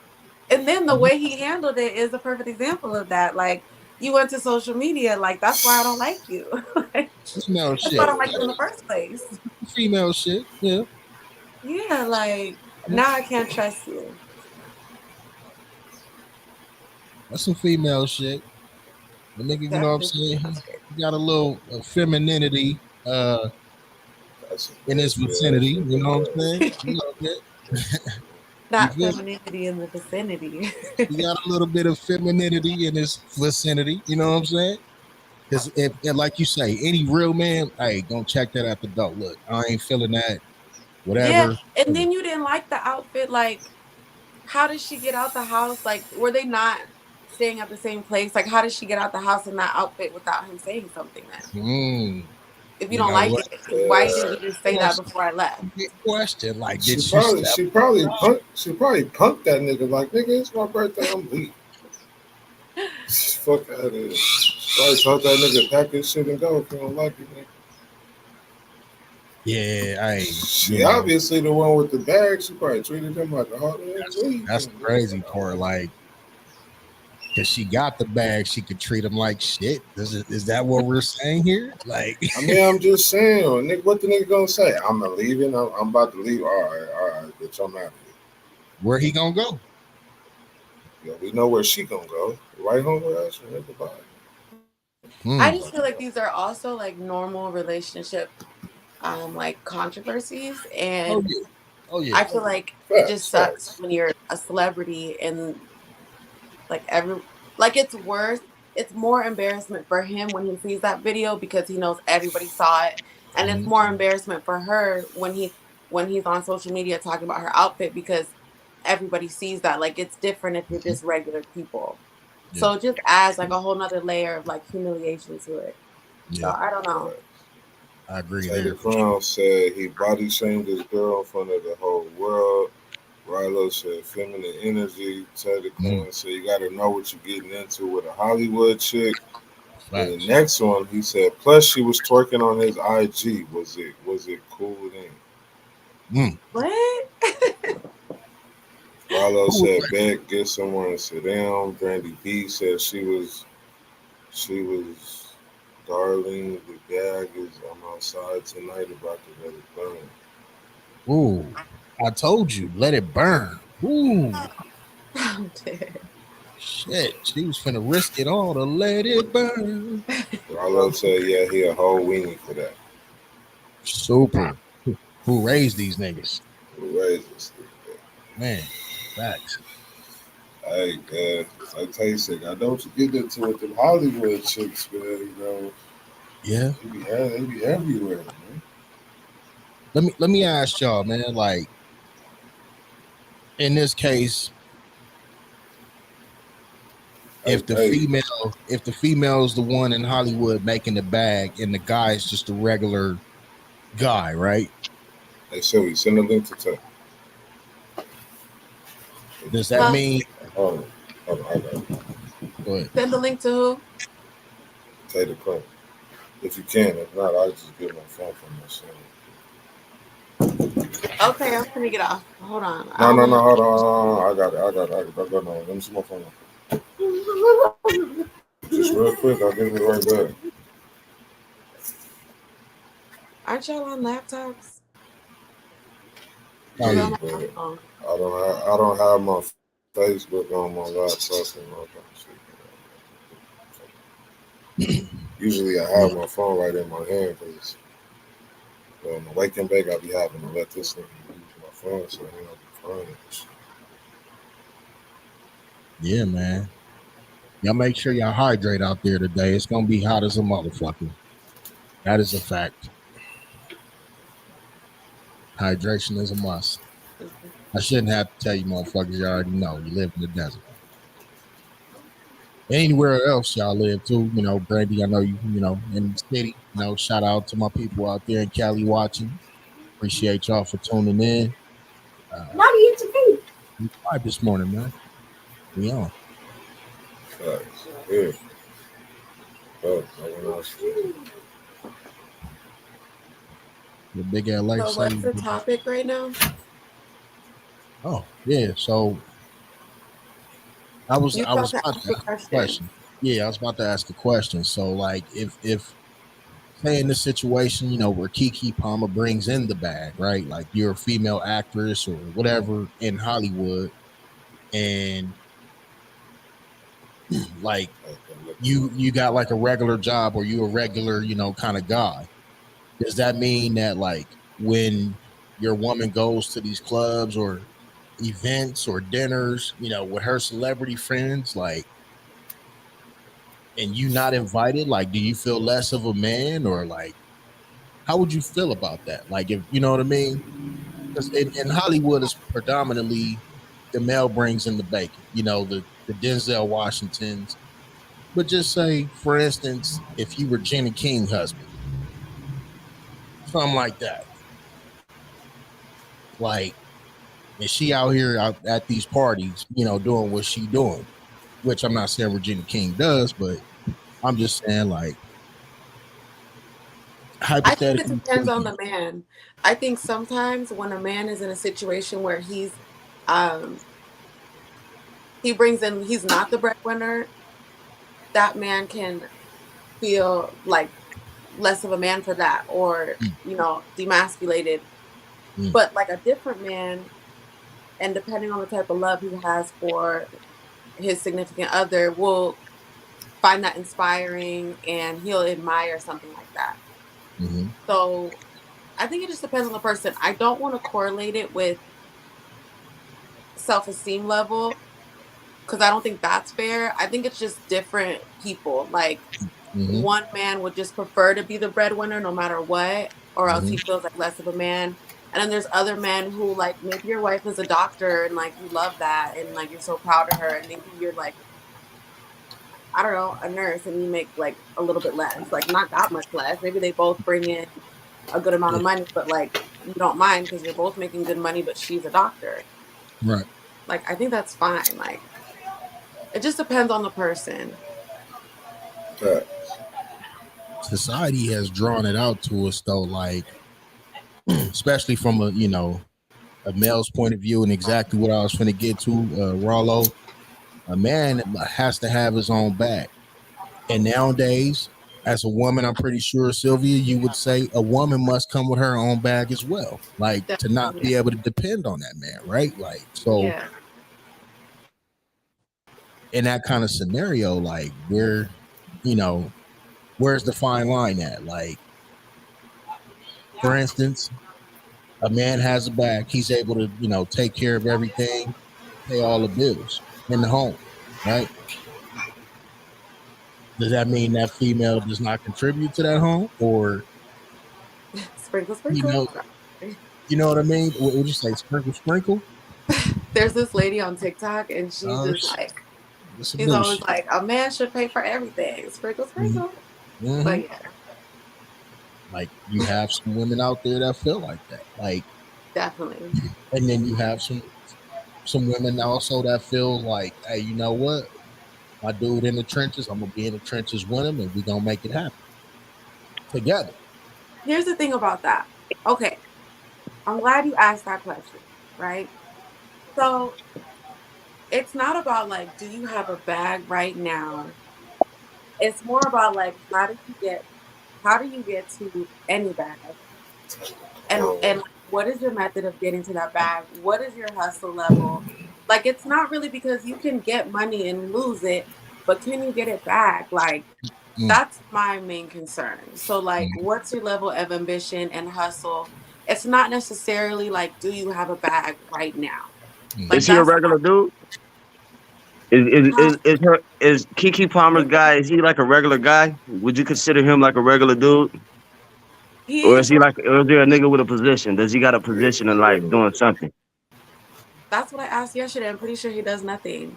And then the way he handled it is a perfect example of that. Like, you went to social media, like that's why I don't like you. Like, female that's why I shit. don't like you in the first place. Female shit. Yeah. Yeah, like now I can't trust you. That's some female shit. The nigga, you know what I'm Definitely saying? female shit. He got a little femininity That's some in his nasty ass vicinity. shit You know right what I'm there. saying? A little bit. You Not feel me? femininity in the vicinity. He got a little bit of femininity in his vicinity. You know what I'm saying? Because if, and like you say, any real man, hey, gonna check that at the door. Look, I ain't feeling that. Yeah, Whatever. and then you didn't like the outfit. Like, how did she get out the house? Like, were they not staying at the same place? Like, how did she get out the house in that outfit without him saying something then? Mm, If you you don't know like what? it, why didn't Yeah. you just say that before I left? Good question. Like, She did you probably step? she probably punked that nigga like nigga, it's my birthday, I'm leaving. Fuck out of here. She probably told that nigga pack his shit and go if you don't like it, nigga. Yeah, She obviously the one with the bag. She probably treated him like a hot ass leave. that's the crazy part. Like, because she got the bag, she could treat him like shit. Is that what we're saying here? Like, I mean, I'm just saying, nigga, what the nigga gonna say? I'm not leaving. I'm about to leave. All right, bitch, I'm out of here. where he gonna go? Yeah, we know where she gonna go. Right home with us, nigga. Bye. I Hmm. just feel like these are also like normal relationship like controversies, Oh and yeah. Oh yeah. I feel like it Facts, just sucks facts. when you're a celebrity and like like it's more embarrassment for him when he sees that video because he knows everybody saw it, and it's Mhm. more embarrassment for her when he's on social media talking about her outfit because everybody sees that. Like, it's different if you're Mhm. just regular people, Yeah. so it just adds like a whole nother layer of like humiliation to it. So Yeah. I don't know. I agree Taylor there for sure. Crown said he body shamed his girl in front of the whole world. Rilo said feminine energy. Taylor Mm, Crown said you got to know what you're getting into with a Hollywood chick. And the facts. next one, he said, plus she was twerking on his IG. Was it cool then? Mm. What? Rilo Who was said, "Bet get someone to sit down." Brandy B said she was darling. The gag is I'm outside tonight about to let it burn. that? Ooh, I told you, let it burn. Ooh, I'm dead. shit. She was finna risk it all to let it burn. Rilo said, "Yeah, he a whole weenie for that." Super. Who raised these niggas? Who raised this nigga? Man, facts. Hey, man, like Tay said, I don't you get into it with them Hollywood chicks, man. Yeah. They be everywhere, man. Let me ask y'all, man. Like, in this case, Hey, hey, if the female is the one in Hollywood making the bag and the guy is just a regular guy, right? hey, Sylvie, send a link to Tay. Does that Huh? mean Oh, Hold on, I got it. Go ahead. Send the link to who? Take the credit. If you can, if not, I'll just get my phone from myself. Okay, I'm gonna get off. Hold on. I No, don't no, no, know. hold on. I got it. I got no. Let me see my phone. Just real quick, I'll give it right back. Aren't y'all on laptops? Because Yeah, I'm on my but phone. I don't have my Facebook on my laptop and all that shit. Usually I have Yeah, my phone right in my hand because on the wake and bake I be having to let this nigga use my phone so he don't be fine. yeah, man. Y'all make sure y'all hydrate out there today. It's gonna be hot as a motherfucker. That is a fact. Hydration is a must. I shouldn't have to tell you motherfuckers, you already know. You live in the desert. Anywhere else y'all live too, Brandy, I know you in the city. Shout out to my people out there in Cali watching. Appreciate y'all for tuning in. Mommy, it's a pink. We live this morning, man. We on. Yeah. Oh, no one else. The big LA So say. what's the topic right now? Oh, yeah. So I was You I about was to about ask to a ask a question. question. Yeah, I was about to ask a question. So like if say in this situation, where Kiki Palmer brings in the bag, right? Like you're a female actress or whatever in Hollywood, and like you got like a regular job or you a regular, kind of guy. Does that mean that like when your woman goes to these clubs or events or dinners, with her celebrity friends, like and you not invited, like do you feel less of a man or like how would you feel about that? Like if you know what I mean? Because in Hollywood it's predominantly the male brings in the bacon, the Denzel Washingtons. But just say, for instance, if you were Jenny King husband, something like that. Like, and she out here out at these parties, doing what she doing, which I'm not saying Regina King does, but I'm just saying, like, I think it hypothetically depends on speaking. the man. I think sometimes when a man is in a situation where um he's not the breadwinner, that man can feel like less of a man for that, or Mm, demasculated. mm, But like a different man, and depending on the type of love he has for his significant other, will find that inspiring and he'll admire something like that. mm-hmm, So I think it just depends on the person. I don't want to correlate it with self-esteem level because I don't think that's fair. I think it's just different people. Like mm-hmm, one man would just prefer to be the breadwinner no matter what, or else mm-hmm. he feels like less of a man. And then there's other men who, like, maybe your wife is a doctor and like you love that and like you're so proud of her, and maybe you're like, I don't know, a nurse and you make like a little bit less, like not that much less. Maybe they both bring in a good amount Yeah, of money, but like you don't mind because you're both making good money, but she's a doctor. right. Like I think that's fine. Like it just depends on the person. Yeah. Society has drawn it out to us though, like, especially from a male's point of view, and exactly what I was finna get to, Rollo. A man has to have his own bag. And nowadays, as a woman, I'm pretty sure, Sylvia, you would say a woman must come with her own bag as well. Like to not Definitely. be able to depend on that man, right? Like, so Yeah. in that kind of scenario, like you know, where's the fine line at? Like, for instance, a man has a bag, he's able to, take care of everything, pay all the bills in the home, right? Does that mean that female does not contribute to that home? Or, Sprinkle, you sprinkle. know, you know what I mean? What would you say? Sprinkle, sprinkle? There's this lady on TikTok and she's Oh just shit, like, that's some she's always bullshit. like, a man should pay for everything. Sprinkle, sprinkle. Mm-hmm. But yeah, Like you have some women out there that feel like that. Like, definitely. and then you have some some women also that feel like, hey, you know what? My dude in the trenches, I'm gonna be in the trenches with him, and we gonna make it happen together. Here's the thing about that. Okay, I'm glad you asked that question, right? So it's not about like, do you have a bag right now? It's more about like, how do you get to any bag, and like, what is your method of getting to that bag? What is your hustle level? Like, it's not really because you can get money and lose it, but can you get it back? Like, Mm, that's my main concern. So, like, mm, what's your level of ambition and hustle? It's not necessarily like, do you have a bag right now? mm. Like, Is he a that's not. regular dude? Is Kiki Palmer's guy? Is he like a regular guy? Would you consider him like a regular dude, He or is is. he like? Or is there a nigga with a position? Does he got a position in life doing something? That's what I asked yesterday. I'm pretty sure he does nothing.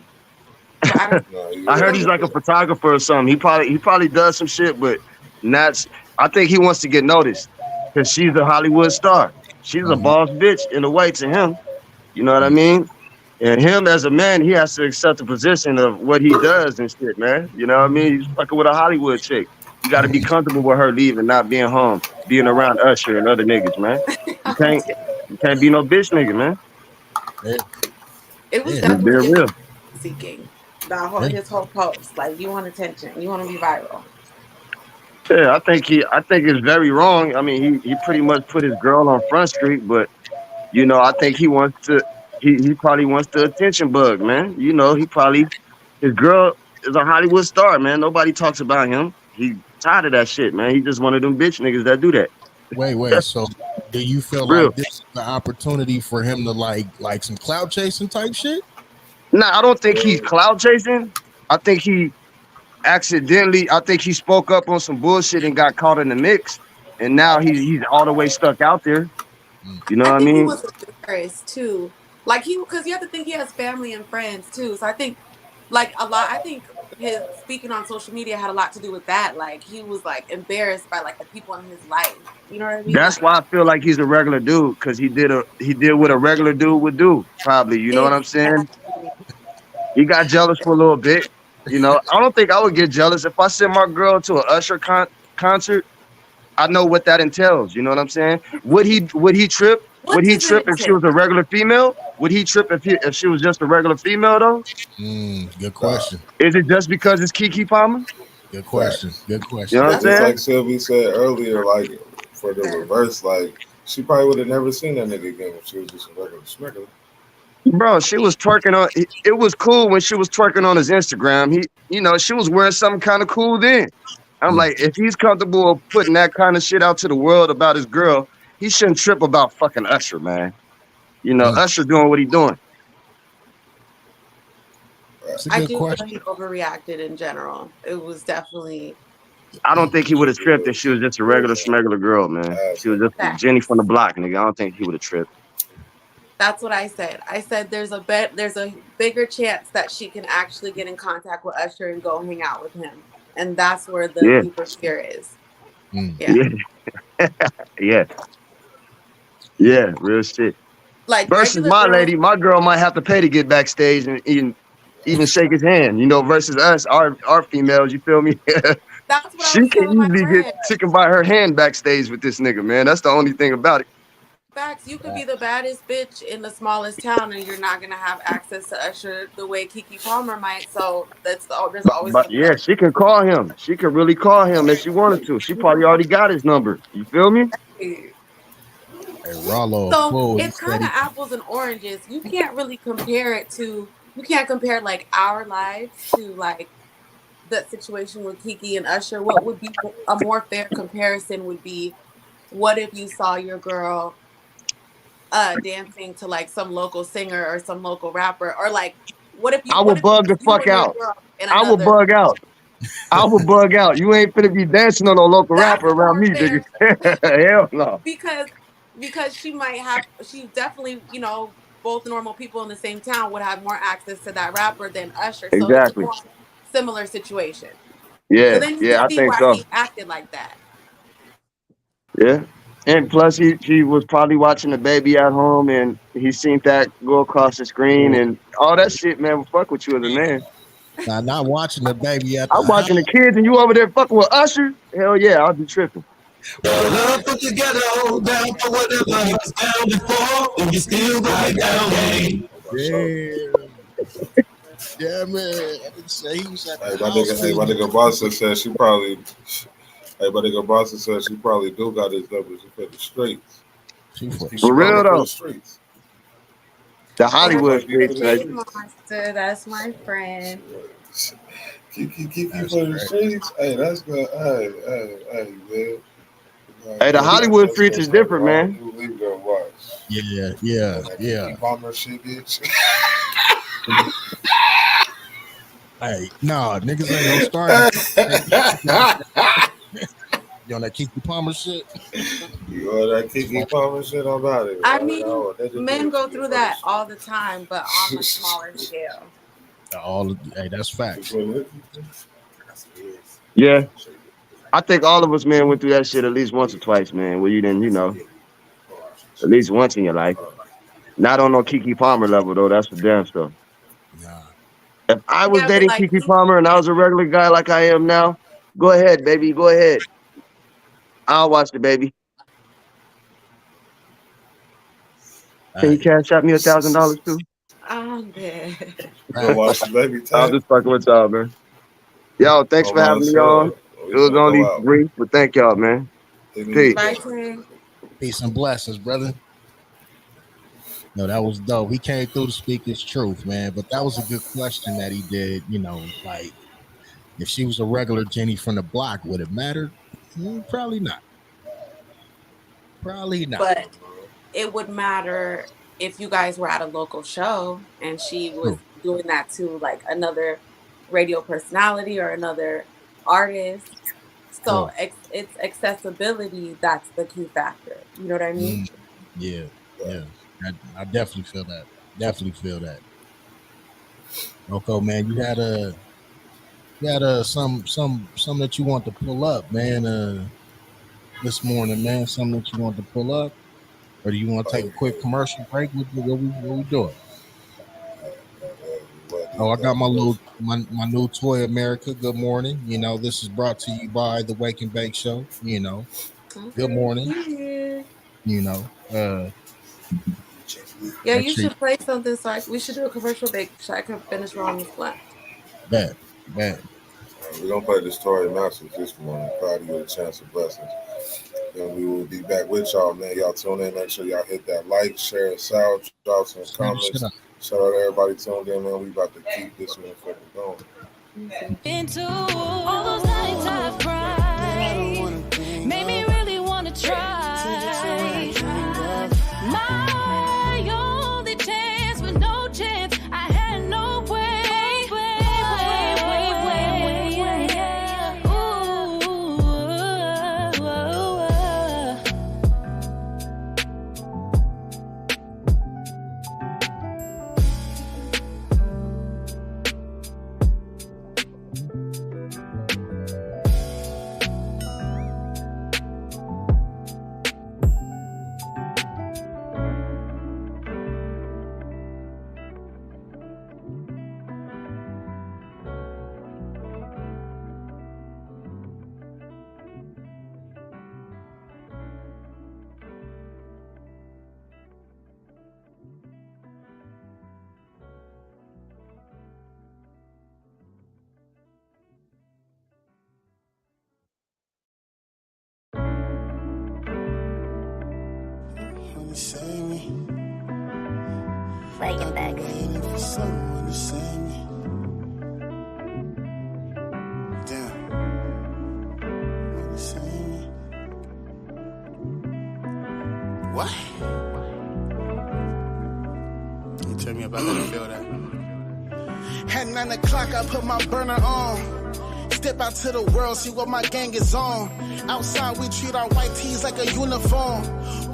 But I don't. Nah, you I He heard right. goes. he's like a photographer or something. He probably does some shit, but not. I think he wants to get noticed because she's a Hollywood star. She's a Mhm, boss bitch in a way to him. You know what I mm. mean? And him as a man, he has to accept the position of what he does and shit, man. You know what I mean? He's fucking with a Hollywood chick. You got to be comfortable with her leaving, not being home, being around Usher and other niggas, man. You can't, you can't be no bitch nigga, man. Yeah, It was yeah, Just being definitely giving real. seeking. That whole yeah. his whole post, like, you want attention, you want to be viral. Yeah, I think it's very wrong. I mean, he pretty much put his girl on Front Street, but I think he probably wants the attention bug, man. His girl is a Hollywood star, man. Nobody talks about him. He tired of that shit, man. He just one of them bitch niggas that do that. Wait. So, do you feel Real. like this is the opportunity for him to like some cloud chasing type shit? Nah, I don't think he's cloud chasing. I think he I think he spoke up on some bullshit and got caught in the mix. And now he's all the way stuck out there. Mm. You know I what I think he mean? was embarrassed too. Like, because you have to think he has family and friends too. So I think, like, a lot. I think his speaking on social media had a lot to do with that. Like, he was like embarrassed by like the people in his life. You know what I mean? That's Like, why I feel like he's a regular dude, because he did what a regular dude would do, probably. You know what I'm saying? exactly. He got jealous for a little bit. I don't think I would get jealous if I sent my girl to a Usher concert. I know what that entails. You know what I'm saying? Would he trip? What Would he does it trip if she entail? was a regular female? Would he trip if she was just a regular female though? Good Nah, question. Is it just because it's Kiki Palmer? Good question. facts. Good You know question. what I'm That's Just saying? like Sylvie said earlier, like for the fair. reverse, like she probably would have never seen that nigga again if she was just a regular smeggler. Bro, she was twerking on. It was cool when she was twerking on his Instagram. She was wearing something kind of cool then. I'm Mm, like, if he's comfortable putting that kind of shit out to the world about his girl, he shouldn't trip about fucking Usher, man. mm. Usher doing what he doing. It's a I good do feel question. he overreacted in general. It was definitely I don't think he would have She tripped if was, she was just a she was regular smuggler girl, man. She was asshole. just that. Jenny from the block, nigga. I don't think he would have tripped. That's what I said. I said there's a bigger chance that she can actually get in contact with Usher and go hang out with him. And that's where the Yeah, deeper fear is. Mm. Yeah. yeah, yeah, yeah. Real shit. Like, Versus regular my girls, lady, my girl might have to pay to get backstage and even shake his hand. Versus us, our females. You feel me? that's what I She was can telling my easily get friend. taken by her hand backstage with this nigga, man. That's the only thing about it. Facts, you could be the baddest bitch in the smallest town and you're not gonna have access to Usher the way Kiki Palmer might. So there's always But gonna be yeah, that. she can call him. She can really call him if she wanted to. She probably already got his number. You feel me? Hey, Rollo, a So fool. He it's said kind of he. apples and oranges. You can't compare like our lives to like that situation with Kiki and Usher. What would be a more fair comparison would be, what if you saw your girl dancing to like some local singer or some local rapper, or like I what would if it bug was the you fuck and your out. girl in I would another. bug out. I would bug out. You ain't finna be dancing on no local That's rapper a around more me, nigga. fair Hell no. because she definitely, both normal people in the same town would have more access to that rapper than Usher, so it's a Exactly. more similar situation. So Yeah, then you can yeah, I see think why so. he acted like that. Yeah. And plus, he was probably watching the baby at home, and he seen that go across the screen, and all that shit, man, will fuck with you as a man. Now, not watching the baby at the I'm house. watching the kids, and you over there fucking with Usher? Hell yeah, I'll be tripping. Love put together, hold down for whatever he was down before, and you still gonna get down, gang. Yeah, man. I didn't say he was at Hey, the my house. nigga Bossa said she probably. Hey, my nigga Bossa said she probably do got his numbers for the streets. She For probably real for though, the streets. the That's Hollywood Might be for streets, the my baby. streets. monster. That's my friend. Keep for the streets. Hey, that's good. Hey, man. Hey, the Hollywood That's streets is like different, all man. new leave their watch. Yeah. Kiki Palmer shit, bitch. Hey, no, niggas ain't gonna start. You on that Kiki Palmer shit? You all that Kiki Palmer shit, I'm out of here. I mean, men go through that all the time, but on a smaller scale. Hey, that's facts. Yeah, I think all of us men went through that shit at least once or twice, man. Where you didn't, at least once in your life. Not on no Kiki Palmer level though. That's for damn stuff. Nah. If I was Yeah, but dating like, Kiki Palmer and I was a regular guy like I am now, go ahead, baby. Go ahead. I'll watch the baby. Can you cash out me $1,000 too? I'm dead. Go watch the baby I'll time. just fucking with y'all, man. Yo, thanks for having me on. It was only brief, but thank y'all, man. Peace. Bye, Tay. Peace and blessings, brother. No, that was dope. He came through to speak his truth, man. But that was a good question that he did. Like if she was a regular Jenny from the block, would it matter? Probably not. Probably not. But it would matter if you guys were at a local show and she was doing that to like another radio personality or another artist. So it's accessibility that's the key factor. You know what I mean? Yeah. I definitely feel that. Okay, man, you had some that you want to pull up, man. This morning, man, something that you want to pull up, or do you want to take a quick commercial break? What we doing? Oh, I got my new toy, America. Good morning. This is brought to you by the Wake and Bake Show. Good morning. Yeah, you should play something so we should do a commercial break so I can finish rolling this blunt. Bet. We're gonna play the story Masters this morning. Probably with a chance of blessings. And we will be back with y'all, man. Y'all tune in. Make sure y'all hit that like, share, and sound, drop some comments. Shout out to everybody tuned in, man. We about to keep this motherfucker going. Into all those nights I've cried, made me really wanna try. My only chance with no chance, I had no way. Waking back. What? Can you tell me about that? I feel that. At 9 o'clock, I put my burner on. Step out to the world, see what my gang is on. Outside, we treat our white tees like a uniform.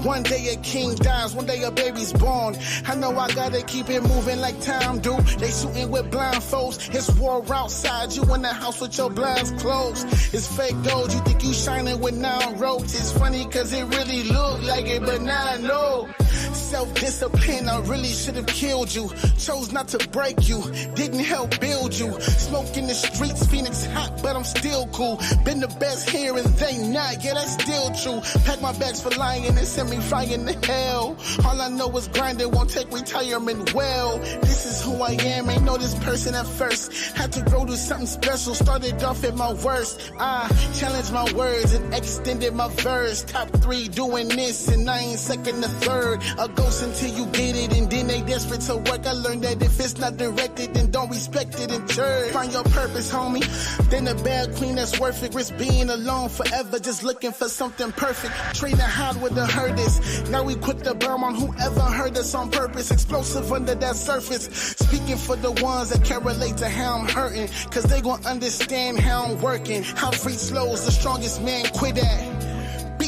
One day a king dies, one day a baby's born. I know I gotta keep it moving like time do. They shooting with blindfolds. It's war outside. You in the house with your blinds closed. It's fake gold. You think you shining with 9 ropes. It's funny cause it really look like it, but now I know. Self-discipline, I really should have killed you. Chose not to break you, didn't help build you. Smoke in the streets, Phoenix hot, but I'm still cool. Been the best here and they not, yeah, that's still true. Pack my bags for lying and send me flying to hell. All I know is grinding, won't take retirement well. This is who I am, ain't know this person at first. Had to grow to something special, started off at my worst. I challenged my words and extended my verse. Top 3 doing this and I ain't second or third. A ghost until you get it and then they desperate to work. I learned that if it's not directed then don't respect it in church. Find your purpose, homie. Then a bad queen that's worth it. Risk being alone forever, just looking for something perfect. Train to hide where the hurt is. Now we quit the bomb on whoever hurt us on purpose. Explosive under that surface. Speaking for the ones that can relate to how I'm hurting, cause they gon' understand how I'm working. How free slows the strongest man quit at.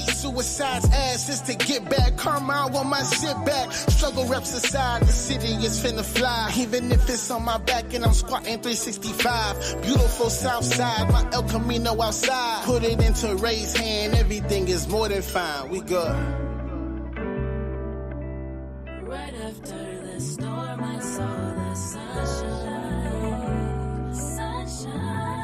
Suicide's ass is to get back. Karma, I want my shit back. Struggle reps aside, the city is finna fly. Even if it's on my back and I'm squatting 365. Beautiful south side, my El Camino outside. Put it into Ray's hand, everything is more than fine. We good. Right after the storm, I saw the sunshine. Sunshine.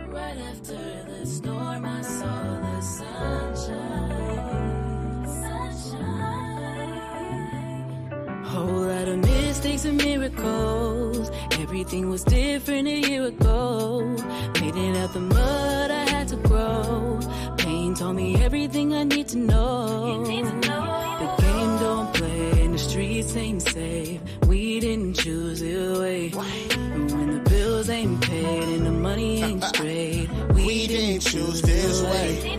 Right after the storm, I saw the sunshine. Sunshine. Whole lot of mistakes and miracles. Everything was different a year ago. Made it out the mud, I had to grow. Pain taught me everything I need to know. The game don't play and the streets ain't safe. We didn't choose the way. And when the bills ain't paid and the money ain't straight, we didn't choose this way.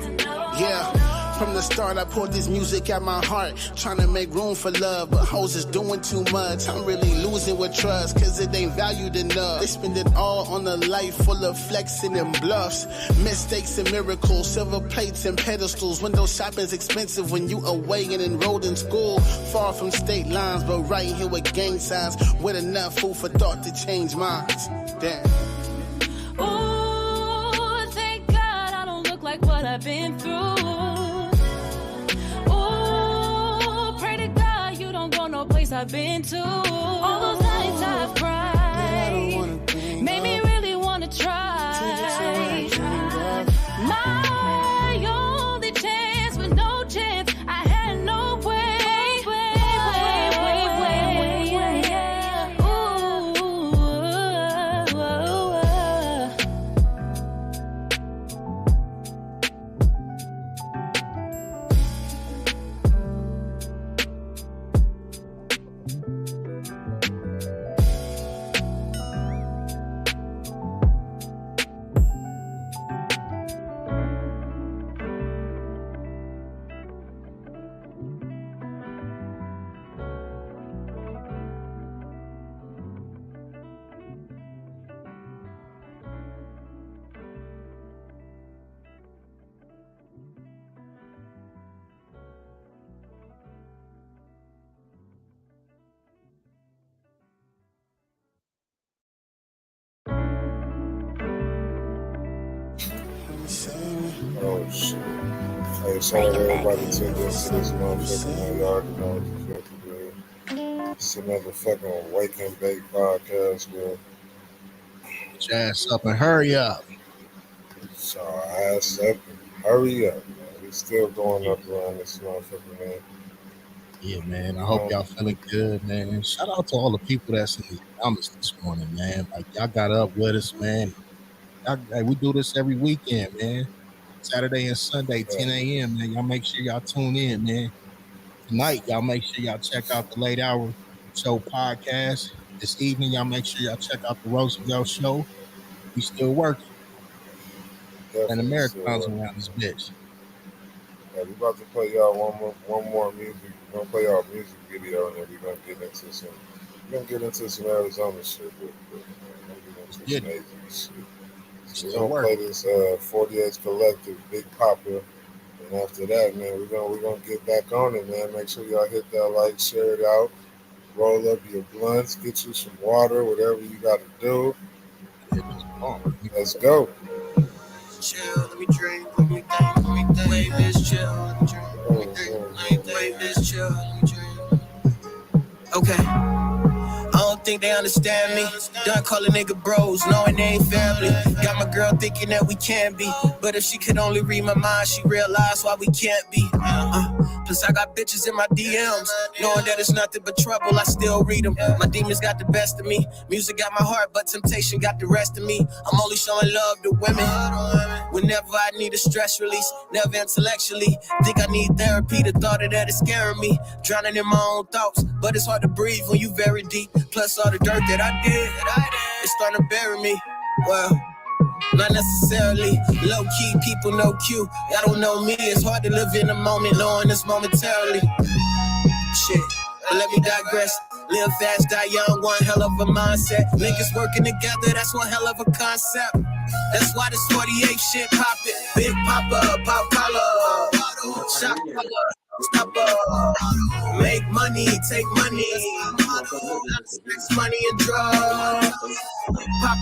Yeah. From the start, I poured this music at my heart, trying to make room for love, but hoes is doing too much. I'm really losing with trust, cause it ain't valued enough. They spend it all on a life full of flexing and bluffs. Mistakes and miracles, silver plates and pedestals. Window shopping's expensive when you away and enrolled in school. Far from state lines, but right here with gang signs, with enough food for thought to change minds. Damn. Ooh, thank God I don't look like what I've been through. No place I've been to. All those nights I've cried made me really wanna try. My only chance with no chance, I had no way. Oh shit. Hey, sorry everybody tuned into this motherfucker, man. Y'all already know what the fuck to do. It's another fucking Wake and Bake podcast, man. Get your ass up and hurry up. So ass up and hurry up, man. We still going up around this motherfucker, man. Yeah, man. I hope y'all feeling good, man. Shout out to all the people that's in the comments this morning, man. Like, y'all got up with us, man. Like, we do this every weekend, man. Saturday and Sunday, 10 a.m., man. Y'all make sure y'all tune in, man. Tonight, y'all make sure y'all check out the Late Hour Show podcast. This evening, y'all make sure y'all check out the Roosevelt Show. We still working. And the marathons around this bitch. Yeah, we about to play y'all one more music. We're gonna play y'all music video, and then we're gonna get into some Arizona shit. We're gonna get into some Asian shit. We're gonna play this 48 Collective, Big Papa. And after that, man, we're gonna get back on it, man. Make sure y'all hit that like, share it out, roll up your blunts, get you some water, whatever you gotta do. Let's go. Chill, let me drink, let me think, wave this chill, let me drink, wave this chill, let me drink. Okay. I don't think they understand me. Done calling nigga bros, knowing they ain't family. Got my girl thinking that we can be, but if she could only read my mind, she realize why we can't be. Plus I got bitches in my DMs, knowing that it's nothing but trouble, I still read them. My demons got the best of me. Music got my heart, but temptation got the rest of me. I'm only showing love to women whenever I need a stress release. Never intellectually think I need therapy. The thought of that is scaring me. Drowning in my own thoughts, but it's hard to breathe when you very deep. Plus all the dirt that I did, it's starting to bury me. Well, not necessarily. Low-key, people know Q. Y'all don't know me. It's hard to live in the moment, knowing this momentarily. Shit, but let me digress. Live fast, die young, one hell of a mindset. Niggas working together, that's one hell of a concept. That's why this 48 shit poppin'. Big Papa, pop collar, shot collar, stopper. Make money, take money. Sex, money, and drugs. Pop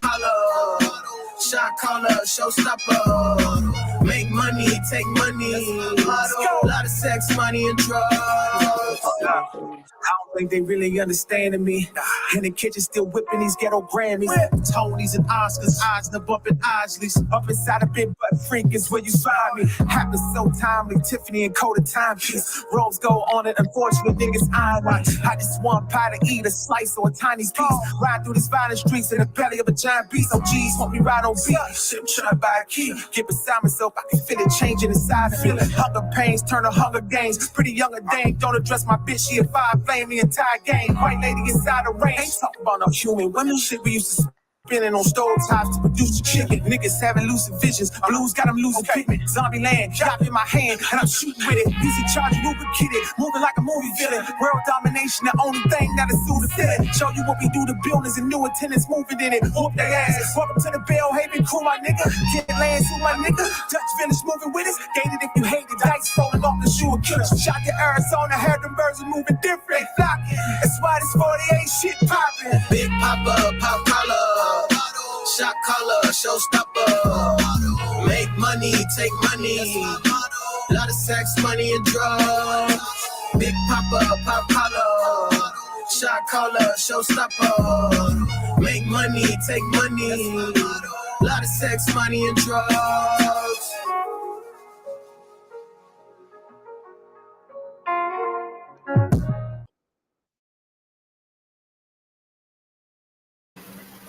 collar, shot collar, showstopper. Make money, take money. A lot of sex, money, and drugs. I don't think they really understanding me. In the kitchen, still whipping these ghetto Grammys. Tonys and Oscars, eyes and bumping Isleys. Up inside a big butt freak is where you find me. Happens so timely, Tiffany and Coda timepiece. Robes go on it, unfortunate niggas I watch. I just want pie to eat, a slice or a tiny piece. Ride through these violent streets in the belly of a giant beast. Oh geez, want me ride on beat. Shit, I'm trying to buy a key. Get beside myself, I can feel it changing inside. Feel it, hunger pains, turn to hunger games. Pretty young and dang, don't address my bitch, she a fire flame the entire game. White lady inside the rain. Ain't talking about no human women. Shit we used to spinning on stove tops to produce the chicken. Niggas having lucid visions. Blues got them losing pigment. Zombie land, drop in my hand, and I'm shooting with it. Easy charge, Uber kid it. Moving like a movie villain. World domination, the only thing that is suited to it. Show you what we do to buildings and new attendants moving in it. Whoop their asses. Welcome to the Bellhaven crew, my nigga. Get lands to my nigga. Dutch finish moving with us. Gain it if you hate it. Dice rolling off the shoe of killers. Shot to Arizona, heard them birds are moving different. Flocking. That's why this 48 shit popping. Big Papa, pop collar. Shot collar, showstopper. Make money, take money. Lot of sex, money, and drugs. Big Papa, pop collar. Shot collar, showstopper. Make money, take money. Lot of sex, money, and drugs.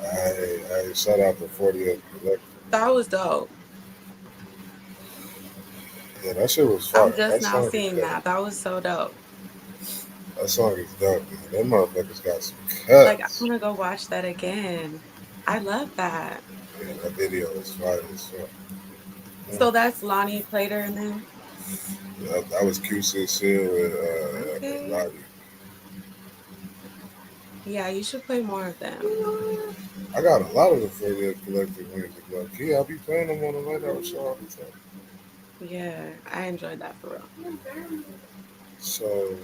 Hey, shout out to 48 Collective. That was dope. Yeah, that shit was fire. I'm just now seeing that. That was so dope. That song is dope, man. Them motherfuckers got some cuts. Like, I'm gonna go watch that again. I love that. Yeah, that video is fire as fuck. So that's Lonnie Plater and them? Yeah, that was QCC with Lottie. Yeah, you should play more of them. I got a lot of the 48 Collective music. Like, yeah, I be playing them on the night out show all the time. Yeah, I enjoyed that for real. So,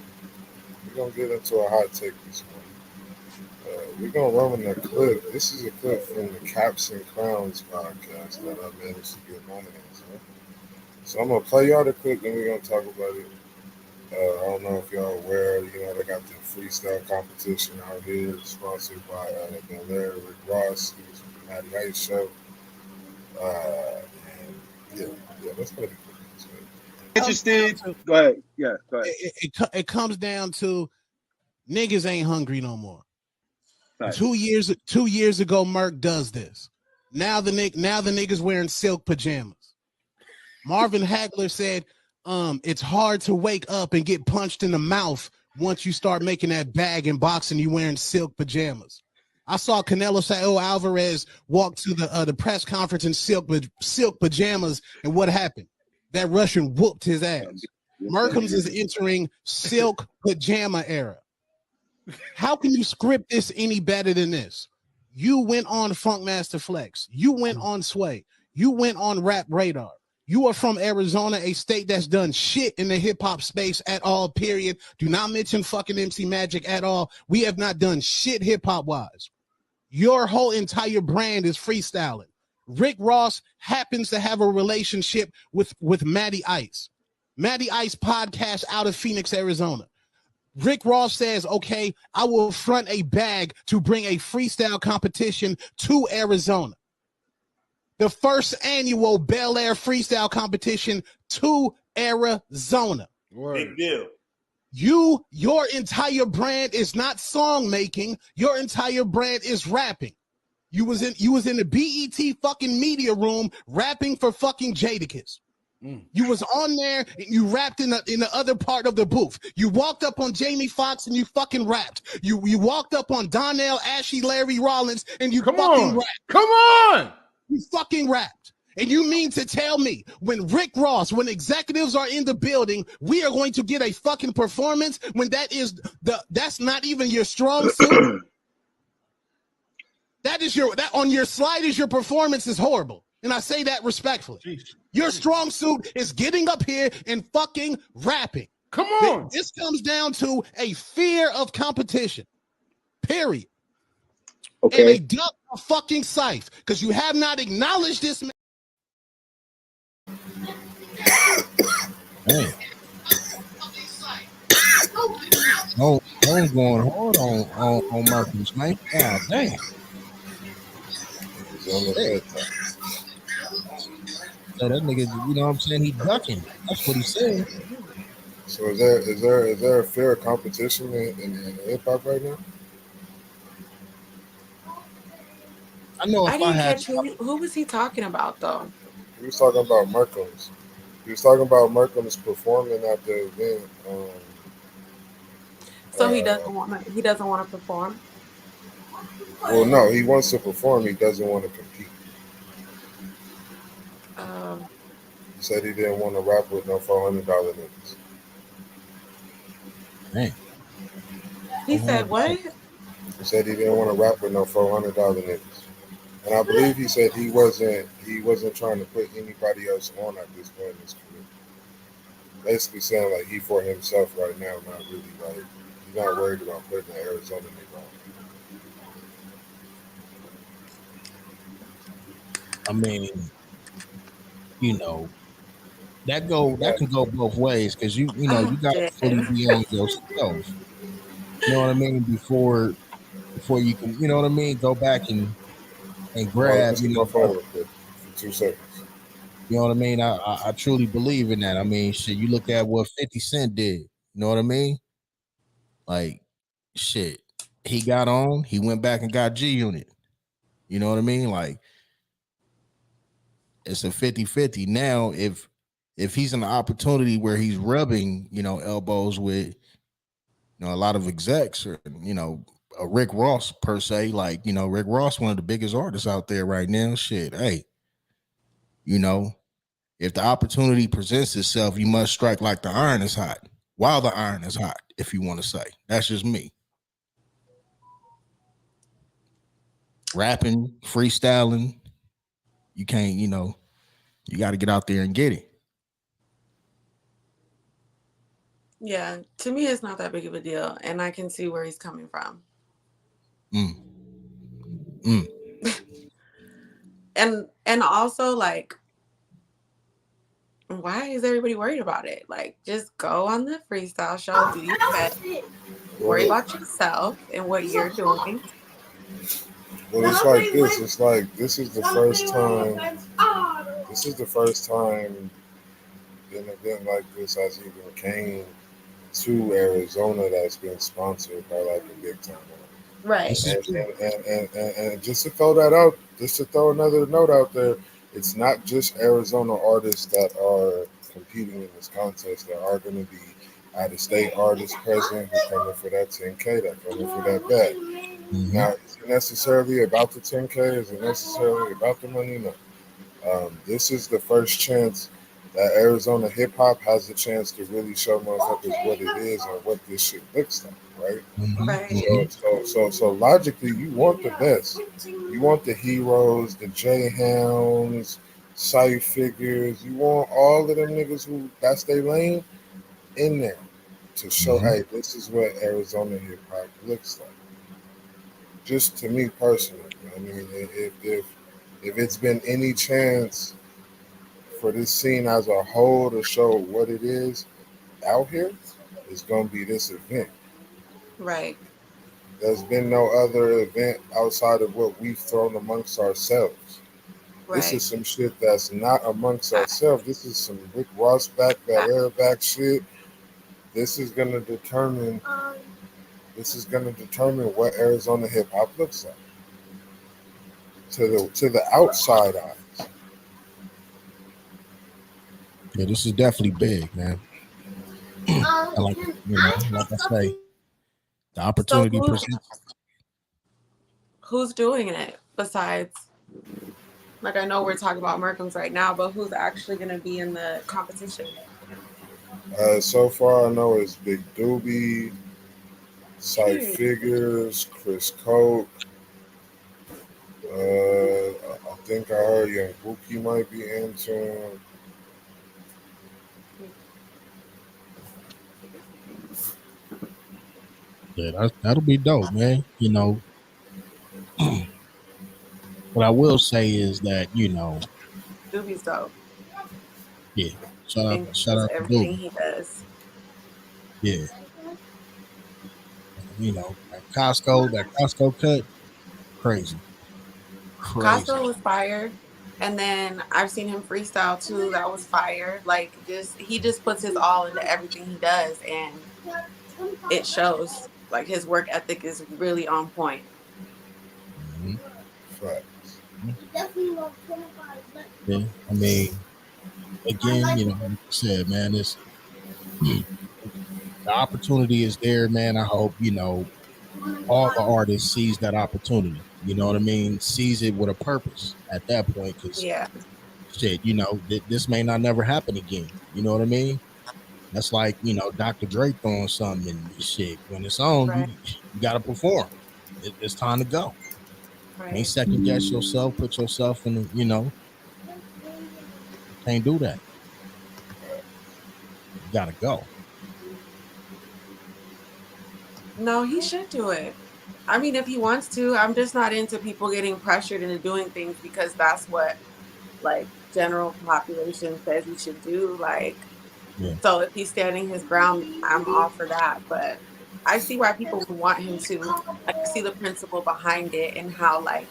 we're going to get into a hot take this morning. We're going to run that clip. This is a clip from the Caps and Crowns podcast that I managed to get my hands on. So, I'm going to play y'all the clip, then we're going to talk about it. I don't know if y'all aware, they got the freestyle competition out here, sponsored by Belair, Rick Ross, who's from the Matty Ice Show. And yeah, let's play the clip. Interested? Go ahead. Yeah, go ahead. It comes down to niggas ain't hungry no more. Right. 2 years ago, Merc does this. Now the niggas wearing silk pajamas. Marvin Hagler said, it's hard to wake up and get punched in the mouth once you start making that bag in boxing. You wearing silk pajamas. I saw Canelo Saul Alvarez walk to the press conference in silk pajamas, and what happened? That Russian whooped his ass. Merkham's is entering silk pajama era. How can you script this any better than this? You went on Funkmaster Flex. You went on Sway. You went on Rap Radar. You are from Arizona, a state that's done shit in the hip hop space at all, period. Do not mention fucking MC Magic at all. We have not done shit hip hop wise. Your whole entire brand is freestyling. Rick Ross happens to have a relationship with Matty Ice. Matty Ice podcast out of Phoenix, Arizona. Rick Ross says, okay, I will front a bag to bring a freestyle competition to Arizona. The first annual Bel Air freestyle competition to Arizona. Big deal. Your entire brand is not song making. Your entire brand is rapping. You was in the BET fucking media room rapping for fucking Jadakiss. You was on there and you rapped in the other part of the booth. You walked up on Jamie Foxx and you fucking rapped. You walked up on Donnell, Ashley, Larry Rollins and you fucking rapped. Come on. You fucking rapped. And you mean to tell me when Rick Ross, when executives are in the building, we are going to get a fucking performance when that's not even your strong suit? That on your slide is your performance is horrible. And I say that respectfully. Your strong suit is getting up here and fucking rapping. Come on. This comes down to a fear of competition. Period. Okay. And a duck of fucking scythe. Because you have not acknowledged this man. Hey. No, I'm going hard on Marcus, man. God damn. Hey. So that nigga, you know what I'm saying? He ducking. That's what he said. So is there a fair competition in hip hop right now? I know if I I didn't had catch who was he talking about though? He was talking about Merkins. He was talking about Merkins performing at the event. So he doesn't want to perform. Well, no, he wants to perform. He doesn't want to compete. He said he didn't want to rap with no $400 niggas. Man. He said what? He said he didn't want to rap with no $400 niggas. And I believe he said he wasn't trying to put anybody else on at this point in his career. Basically saying like he for himself right now, not really like he's not worried about putting an Arizona nigga on. I mean, you know, that can go both ways because you gotta fully be on yourself. You know what I mean? Before you can, you know what I mean, go back and grab, Listen to my phone real quick for 2 seconds. You know what I mean? I truly believe in that. I mean, shit, you look at what 50 Cent did. You know what I mean? Like, shit, he got on, he went back and got G Unit. You know what I mean? Like, it's a 50-50. Now, if he's in an opportunity where he's rubbing, elbows with, a lot of execs or, a Rick Ross per se, like, Rick Ross, one of the biggest artists out there right now. Shit, hey, if the opportunity presents itself, you must strike like the iron is hot, while the iron is hot, if you want to say. That's just me. Rapping, freestyling, you can't, you got to get out there and get it. Yeah, to me, it's not that big of a deal, and I can see where he's coming from. And also, like, why is everybody worried about it? Like, just go on the freestyle show, do your best, worry about yourself and what you're doing. Well, it's like this. It's like this is the first time. This is the first time an event like this has even came to Arizona that's been sponsored by like a big time. Right. And just to throw that out, just to throw another note out there, it's not just Arizona artists that are competing in this contest. There are going to be out-of-state artists present who coming for that 10K, that coming for that bag. Now, is it necessarily about the 10K? Is it necessarily about the money? No. This is the first chance that Arizona hip hop has a chance to really show motherfuckers what it is and what this shit looks like, right? Right. So logically, you want the best. You want the heroes, the J Hounds, Sight Figures. You want all of them niggas who that's their lane in there to show, hey, this is what Arizona hip hop looks like. Just to me personally, I mean, if it's been any chance for this scene as a whole to show what it is out here, it's gonna be this event. Right. There's been no other event outside of what we've thrown amongst ourselves. This is Right. some shit that's not amongst ourselves. This is some Rick Ross back, Bel back shit. This is gonna determine. This is gonna determine what Arizona hip hop looks like to the outside eyes. Yeah, this is definitely big, man. I like, like I say, the So opportunity presents. who's doing it besides, like, I know we're talking about Merkham's right now, but who's actually going to be in the competition? So far, I know it's Big Doobie, Sight Period. Figures, Chris Coke. I think I heard Young Buki might be entering. Yeah, that'll be dope, man. What I will say is that Doobie's dope. yeah, And shout does out to everything Doobie. he does. Yeah, that Costco cut, crazy, crazy. Costco was fire. And then I've seen him freestyle too. That was fire. Like, just he just puts his all into everything he does, and it shows. Like, his work ethic is really on point. Mm-hmm. Facts. Yeah, I mean, again, like you said, man, it's the opportunity is there, man. I hope all the artists sees that opportunity. You know what I mean? Sees it with a purpose at that point, because Yeah. shit, this may not never happen again. You know what I mean? That's like Dr. Dre throwing something and shit. When it's on, Right. you got to perform. It's time to go. Can't Right. second guess yourself. Put yourself in the. Can't do that. You got to go. No, he should do it. I mean, if he wants to, I'm just not into people getting pressured into doing things because that's what, like, general population says he should do. Like, Yeah. so if he's standing his ground, I'm all for that. But I see why people would want him to. Like, I see the principle behind it and how, like,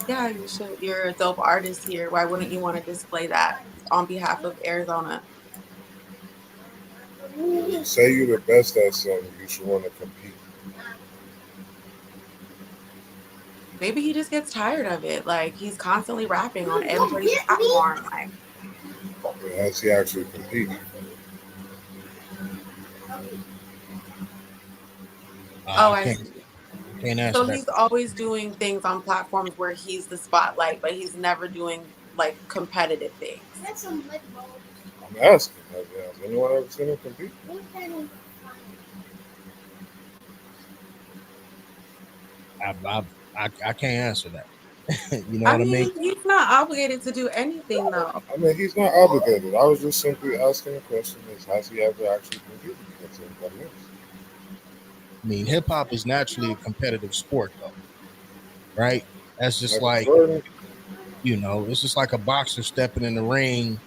yeah, you should. You're a dope artist here. Why wouldn't you want to display that on behalf of Arizona? Say you're the best at something, you should want to compete. Maybe he just gets tired of it. Like, he's constantly rapping on every platform. Like, But has he actually competed? oh, I I can't. see. I can't answer So that. he's always doing things on platforms where he's the spotlight, but he's never doing like competitive things. I'm asking. Has anyone ever seen him compete? I can't answer that. You know I what I mean? mean, he's not obligated to do anything though. I mean, he's not obligated. I was just simply asking the question: Is has he ever actually competed against anybody else? I mean, hip hop is naturally a competitive sport, though, right? That's just Michael like Jordan? it's just like a boxer stepping in the ring,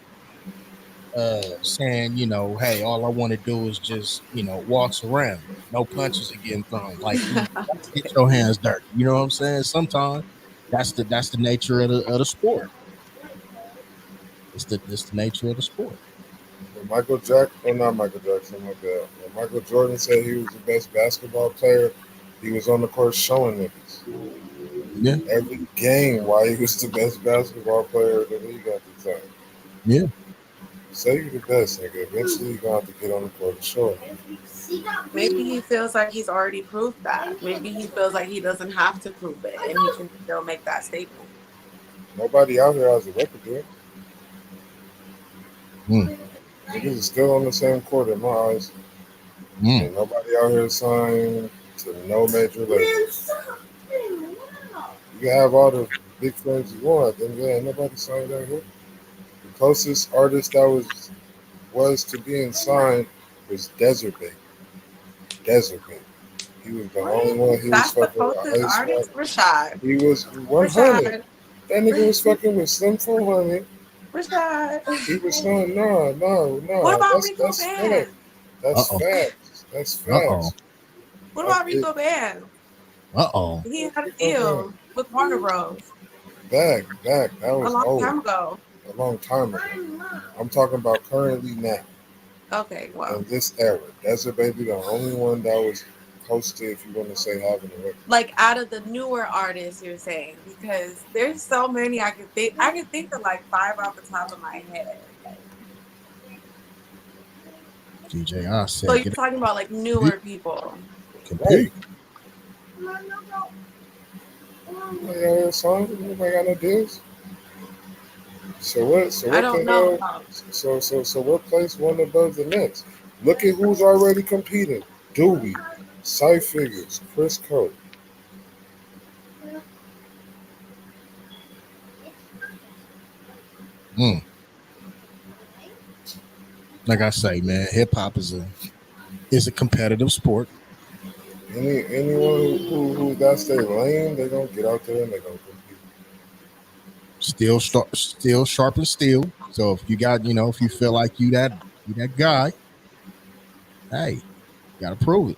saying, hey, all I want to do is just, walks around, no punches are getting thrown. Like you gotta get your hands dirty. You know what I'm saying? Sometimes that's the nature of the sport. It's the nature of the sport. When Michael Jackson, or not Michael Jackson, my bad. When Michael Jordan said he was the best basketball player, he was on the court showing niggas Yeah, every game why he was the best basketball player in the league at the time. yeah. Say you're the best, nigga. Eventually, you're gonna have to get on the court and show it. Maybe he feels like he's already proved that. Maybe he feels like he doesn't have to prove it and he can still make that statement. Nobody out here has a record deal. Mm. Niggas is still on the same court in my eyes. Mm. Ain't nobody out here signed to no major label. You can have all the big friends you want, then yeah, ain't nobody signed out here. The closest artist that was to being signed was Desert Baby. Desert Baby. He was the only one he was That's the fucking with closest Ice Water. artist, Rashad. He was 100. Rashad. That nigga was fucking with Slim 400. Rashad. He was saying, What nah. about Rico That's fact. Band? That's Uh-oh. facts. That's Uh-oh. facts. What about It, Rico Band? Uh-oh. He had a okay. deal with Warner Bros. Back. That a was long old. time ago. A long time ago. I'm talking about currently now. Okay, In well, this era. Desert Baby, the only one that was close to, if you want to say, having a record. like out of the newer artists, you're saying, because there's so many I could think. I could think of like 5 off the top of my head. DJ, I So said, you're get talking about like it. newer people. Right. Compete. Nobody got a song. Nobody got no deals. So what? So I what don't the know hell? about. So what place one above the next? Look at who's already competing. Dewey, Cy Figures, Chris Cole. Mm. Like I say, man, hip hop is a competitive sport. Anyone who that's their lane, they gonna get out there and they gonna compete. Still sharp and steel. So if you got, if you feel like you that guy, hey, you gotta prove it.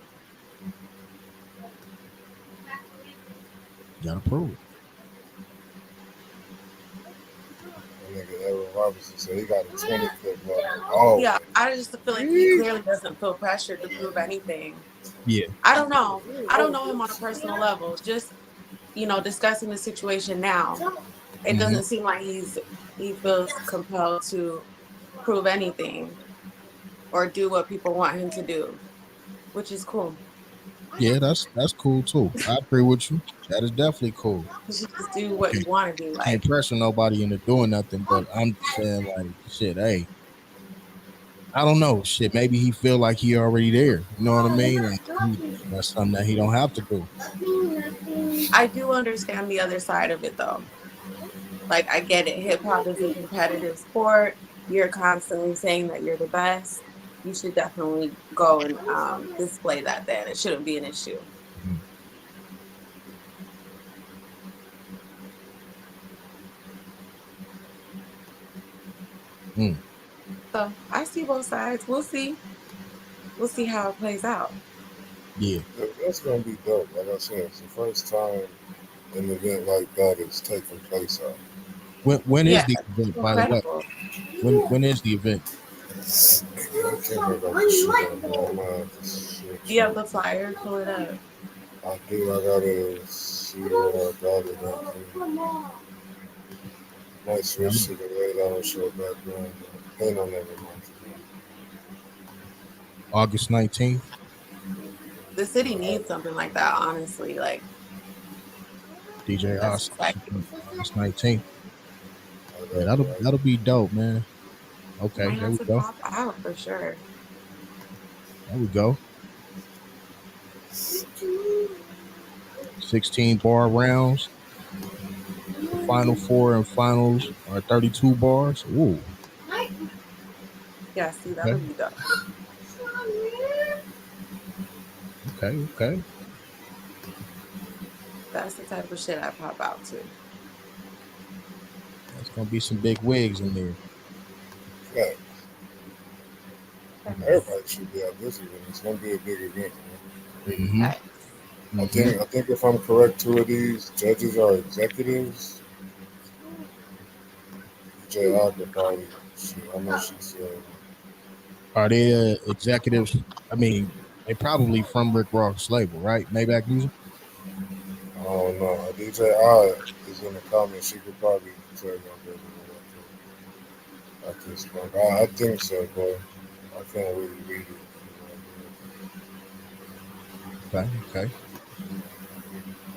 You gotta prove it. That nigga Evan Robinson said he got a 20 clip level. Oh, Yeah, I just feel like he clearly doesn't feel pressured to prove anything. Yeah. I don't know. I don't know him on a personal level. Just discussing the situation now. It Mm-hmm. doesn't seem like he feels compelled to prove anything or do what people want him to do, which is cool. Yeah, that's cool too. I agree with you. That is definitely cool. You should just do what you want to do. Can't Like, pressure nobody into doing nothing, but I'm just saying like shit, hey, I don't know. Shit, maybe he feel like he already there. You know what I mean? Like that's something that he don't have to do. I do understand the other side of it though. Like, I get it. Hip hop is a competitive sport. You're constantly saying that you're the best. You should definitely go and display that then. It shouldn't be an issue. Mm. So I see both sides. We'll see. We'll see how it plays out. Yeah. that's gonna be dope. Like I said, it's the first time an event like that is taking place out. When is Yeah, the event, by the way? incredible. When is the event? I can't remember the shit up, bro. I'm gonna have to shit Do you have you. the flyer? Pull it up. I do. I gotta see where I got it. At. Might switch to the radar and show background. Ain't on every month. August 19th. The city needs something like that, honestly. Like, DJ that's Oz, expected. August 19th. Yeah, that'll be dope, man. Okay, Might there have we to go. pop out for sure. There we go. 16 bar rounds. The final four and finals are 32 bars. Ooh. Yeah, see, that'll Okay. be dope. Okay. That's the type of shit I pop out to. That's gonna be some big wigs in there. Yeah. Everybody should be at this event. It's gonna be a big event, man. Mm-hmm. I think if I'm correct, two of these judges are executives. J. could probably. I know she said. Are they executives? I mean, they probably from Rick Ross' label, right? Maybach Music. I don't know. DJ I is in the comments. She could probably tell you better at this point. I think so, but I can't really read it. Okay.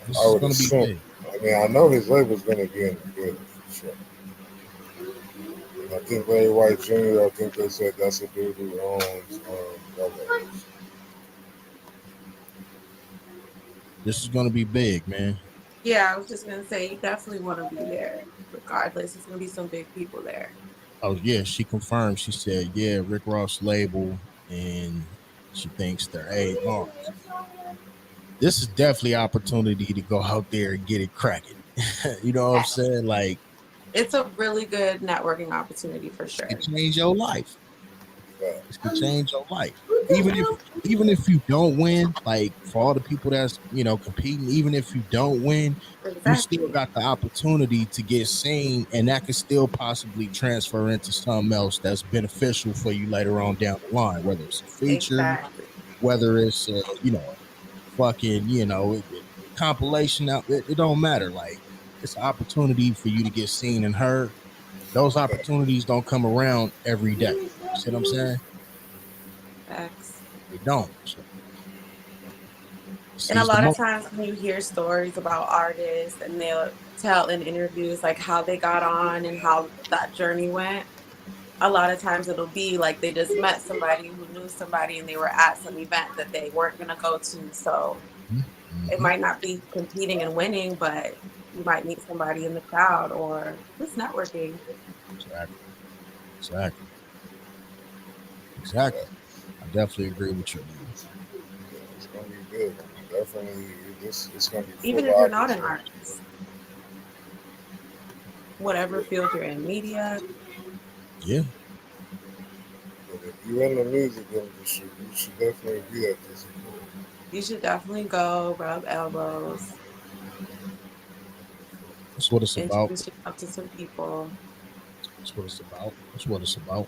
This I is would gonna be assume. big. I mean, I know his label's gonna be in the building for sure. I think Larry White Jr. I think they said that's a dude who owns LA. This is gonna be big, man. Yeah, I was just gonna say you definitely want to be there. Regardless, it's gonna be some big people there. Oh yeah, she confirmed. She said, yeah, Rick Ross label, and she thinks they're A&R. This is definitely opportunity to go out there and get it cracking. You know what I'm saying? Like, It's a really good networking opportunity for this could sure. change your life. Yeah. This could change your life. Even if you don't win, like for all the people that's competing, even if you don't win, you still Exactly. got the opportunity to get seen, and that could still possibly transfer into something else that's beneficial for you later on down the line, whether it's a feature, Exactly. whether it's fucking compilation out. It don't matter. Like it's an opportunity for you to get seen and heard. Those opportunities don't come around every day. You see what I'm saying? Facts. They don't. So And a seize the lot of moment. times when you hear stories about artists and they'll tell in interviews like how they got on and how that journey went, a lot of times it'll be like they just met somebody who knew somebody and they were at some event that they weren't going to go to. So it Mm-hmm. might not be competing and winning, but you might meet somebody in the crowd or just networking. Exactly. Exactly. Exactly. I definitely agree with you, man. It's gonna be big. Definitely, it's gonna be full Even of if you're not an opportunity. artist, whatever field you're in, media, Yeah. But if you're in the music industry, you should definitely be at this event. you should definitely go rub elbows, That's what it's about. introduce yourself to some people. That's what it's about. That's what it's about.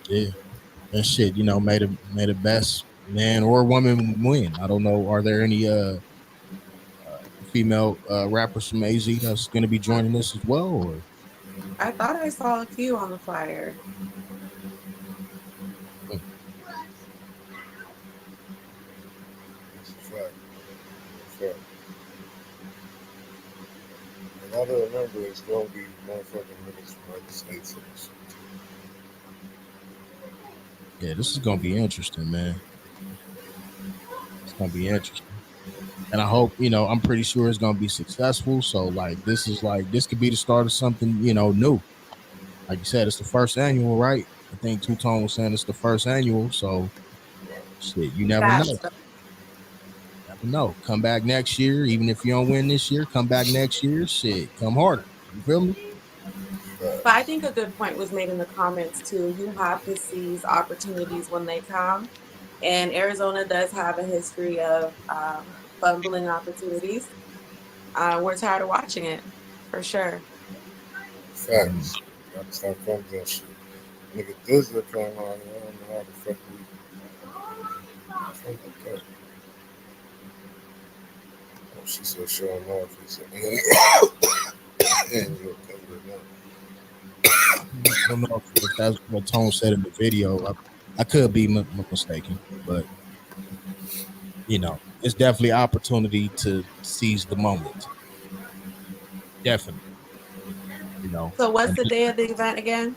Yeah. And shit, may the best man or woman win. I don't know. Are there any female rappers from AZ that's gonna be joining this as well? Or I thought I saw a few on the flyer. hmm, It's a fact. It's a fact. And all to remember is gonna be motherfucking niggas from other states in this shit. yeah, this is gonna be interesting, man. It's gonna be interesting. And I hope, I'm pretty sure it's gonna be successful. So this could be the start of something, new. Like you said, it's the first annual, right? I think Two Tone was saying it's the first annual. So shit, you never know. Fast. Never know. Come back next year, even if you don't win this year, come back next year. Shit, come harder. You feel me? But I think a good point was made in the comments too. You have to seize opportunities when they come. And Arizona does have a history of fumbling opportunities. We're tired of watching it, for sure. Mm. Facts. You gotta stop fucking that shit. Nigga Dizzler came on here. I don't know how the fuck we fuck that. Oh, she said show him off. He said, and you'll cover it up. I don't know if that's what Tone said in the video. I could be mistaken, but it's definitely opportunity to seize the moment. Definitely, So, what's and the day of the event again?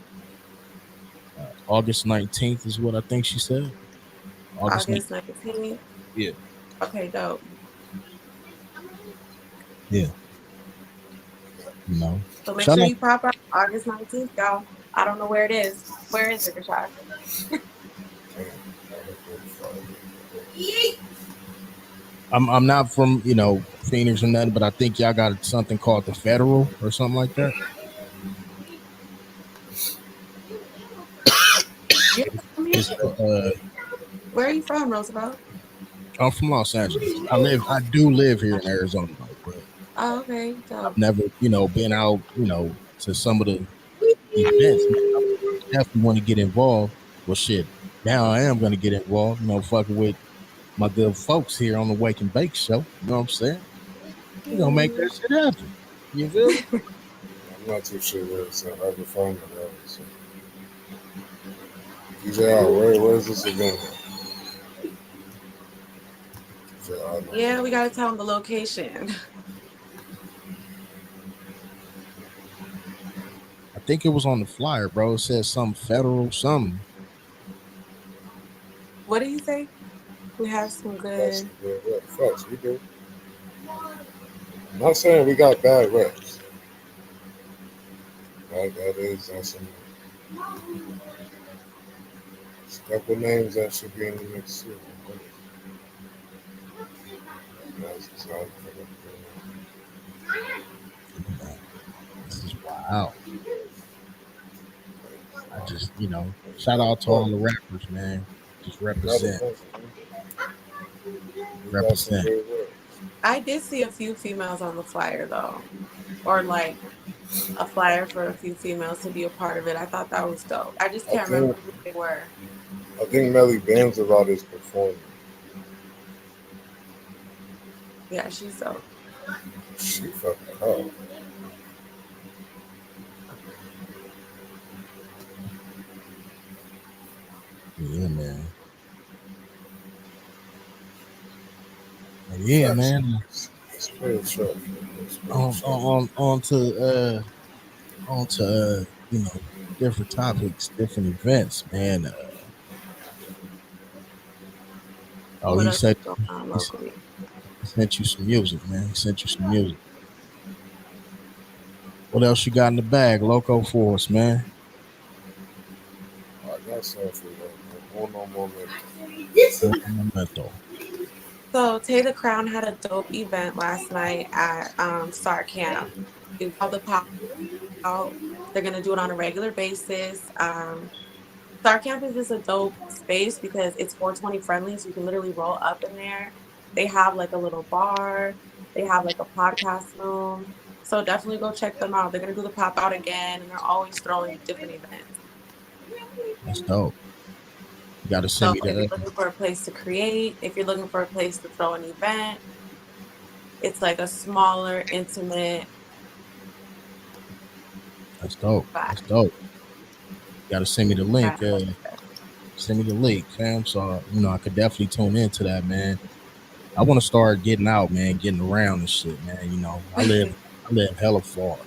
August 19th is what I think she said. August 19th. August 19th. Yeah, Okay, dope. yeah. So, make Shout sure out. you pop up August 19th, y'all. I don't know where it is. Where is it, Rashad? I'm not from Phoenix or nothing, but I think y'all got something called the Federal or something like that. You're from here? It's Where are you from, Roosevelt? I'm from Los Angeles. I do live here in Arizona though, but Oh, okay, I've dope. never been out to some of the events. Man, I definitely want to get involved. Well, shit, now I am going to get involved. Fucking with my good folks here on the Wake and Bake show. You know what I'm saying? We gonna make that shit happen. You feel me? I'm not too sure where it's at. I can find it out. So. Where is this again? Yeah, we gotta tell them the location. think it was on the flyer, bro. It said some federal something. What did he say? We have some good. Facts, we do. I'm not saying we got bad reps. That's some couple names that should be in the mix too. This is wild. I just, shout out to all the rappers, man. Just represent. Represent. I did see a few females on the flyer though, or like a flyer for a few females to be a part of it. I thought that was dope. I just can't remember who they were. I think Melly Banzarot is performing. Yeah, she's dope. She fucking hard. Yeah, man. Yeah, man. On to different topics, different events, man. He said he sent you some music, man. He sent you some music. What else you got in the bag, Loco, for us, man? I got something for you. Momento. So Tay the Crown had a dope event last night at Star Camp. It called the Pop Out. They're gonna do it on a regular basis. Star Camp is just a dope space because it's 420 friendly, so you can literally roll up in there. They have like a little bar. They have like a podcast room. So definitely go check them out. They're gonna do the Pop Out again, and they're always throwing different events. That's dope. You gotta send me if you're looking for a place to create, if you're looking for a place to throw an event, it's like a smaller, intimate. That's dope. That's dope. You gotta send me the link. Send me the link, fam. So I could definitely tune into that, man. I want to start getting out, man, getting around and shit, man. I live hella far.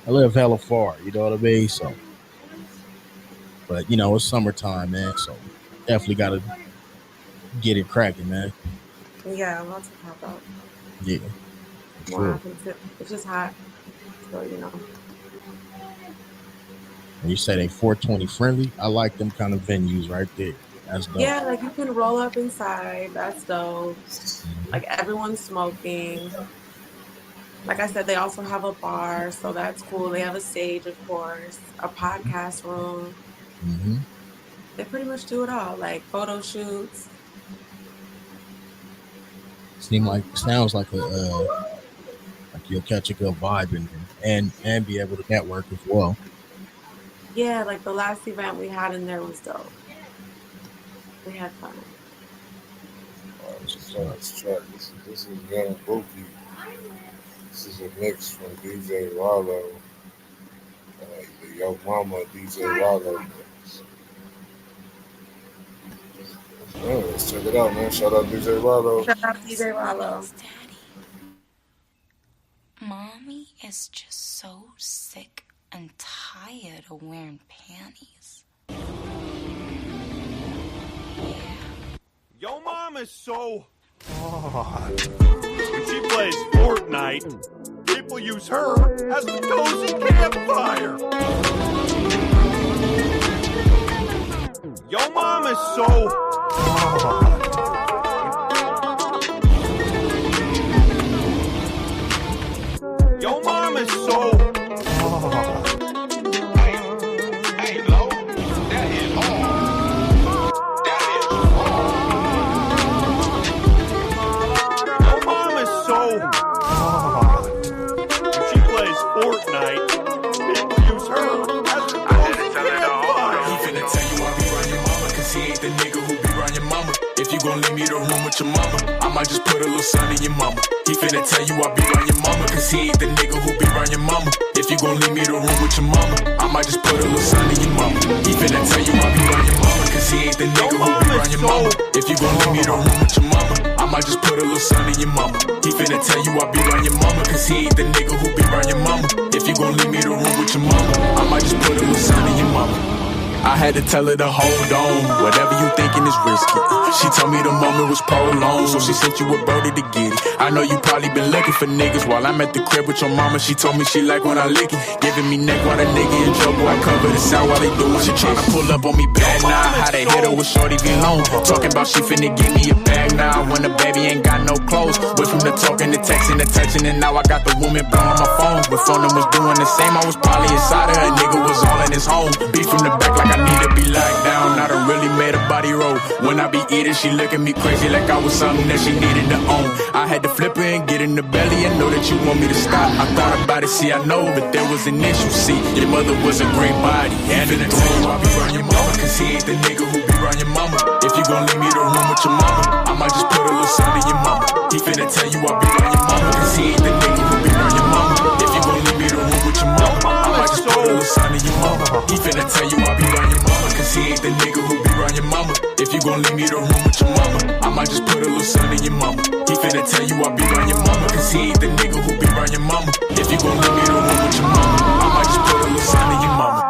I live hella far. You know what I mean? So, but it's summertime, man. So definitely gotta get it cracking, man. Yeah, I'm about to pop out. Yeah. Sure. It's just hot, so When you say they 420 friendly, I like them kind of venues right there. That's dope. Yeah, like you can roll up inside. That's dope. Like everyone's smoking. Like I said, they also have a bar, so that's cool. They have a stage, of course, a podcast room. Mm-hmm. They pretty much do it all, like photo shoots. Sounds like you'll catch a good vibe in there and be able to network as well. Yeah, like the last event we had in there was dope. We had fun. This is Young Bookie. This is a mix from DJ Rollo. The Yo Mama DJ Rollo mix. Man, let's check it out, man. Shout out DJ Rollo. Shout out DJ Rollo. Mommy is just so sick and tired of wearing panties. Yo mom is so hot. When she plays Fortnite, people use her as the cozy campfire. Yo mom is so hot. Yo mom is so hot. Hey, Lo, that is hard. That is hard. Yo mom is so hot. When she plays Fortnite, people use her as the cozy campfire. He finna tell you I be around your mama, cause he ain't the nigga who be around your mama. If you gon' leave me the room with your mama, I might just put a little son in your mama. He finna tell you I be around your mama, cause he ain't the nigga who be around your mama. If you gon' leave me the room with your mama, I might just put a little son in your mama. He finna tell you I be around your mama, cause he ain't the nigga who be around your mama. If you gon' leave me the room with your mama, I might just put a little son in your mama. He finna tell you I be around your mama, cause he ain't the nigga who be around your mama. If you gon' leave me the room with your mama, had to tell her to hold on. Whatever you thinking is risky. She told me the moment was prolonged, so she sent you a brody to get it. I know you probably been looking for niggas while I'm at the crib with your mama. She told me she like when I lick it. Giving me neck while the nigga in trouble. I cover this out while they doing. She tryna pull up on me bad now. How they hit her with shorty be long. Talking about she finna give me a bag now. When the baby ain't got no clothes. Went from the talking to texting to touching, and now I got the woman blowing my phone. Before them was doing the same, I was probably inside of her. Nigga was all in his home. Beat from the back like I need to be locked down. I done really made a body roll. When I be eating, she look at me crazy like I was something that she needed to own. I had to flip her and get in the belly. I know that you want me to stop. I thought about it, see I know, but there was an issue. See, your mother was a great body. And in the tell I be around your mama, cause he ain't the nigga who be around your mama. If you gon' leave me the room with your mama, I might just put a little son in your mama. He finna tell you I be around your mama, cause he ain't the nigga who be around your mama. If you gon' leave me the room with your mama, I might just put a little son in your mama. He finna tell you I be around your mama, cause he ain't the nigga who be around your mama. If you gon' leave me the room with your mama, I might just put a little son in your mama. He finna tell you I be around your mama, cause he ain't the nigga who be around your mama. If you gon' leave me the room with your mama, I might just put a little son in your mama.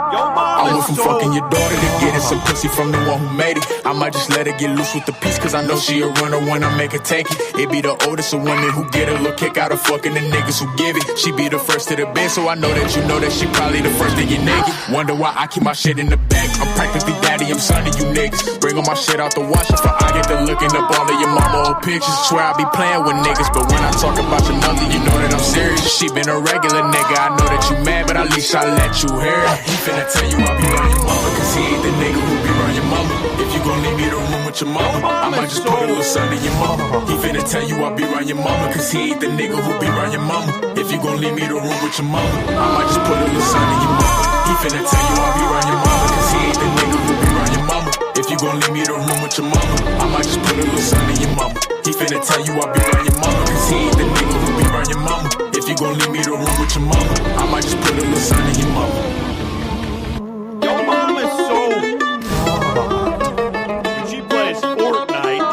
I went from fucking your daughter to getting some pussy from the one who made it. I might just let her get loose with the piece, cause I know she a runner when I make her take it. It be the oldest of women who get a little kick out of fucking the niggas who give it. She be the first to the bed, so I know that you know that she probably the first to get naked. Wonder why I keep my shit in the bag. I'm practically daddy, I'm son of you niggas. Bring all my shit out the washer for I get to looking up all of your mama old pictures. Swear I be playing with niggas, but when I talk about your mother, you know that I'm serious. She been a regular nigga, I know that you mad, but at least I let you hear it. He finna tell you I be around your mama, cause he ain't the nigga who be around your mama. If you gon' leave me the room with your mama, I might just put a little son in your mama. He finna tell you I be around your mama, cause he ain't the nigga who be around your mama. If you gon' leave me the room with your mama, I might just put a little son in your mama. He finna tell you I be around your mama, cause he ain't the nigga who be around your mama. If you gon' leave me the room with your mama, I might just put a little son in your mama. He finna tell you I be around your mama, cause he ain't the nigga who be around your mama. If you gon' leave me the room with your mama, I might just put a little son in your mama. Your mom is so when she plays Fortnite,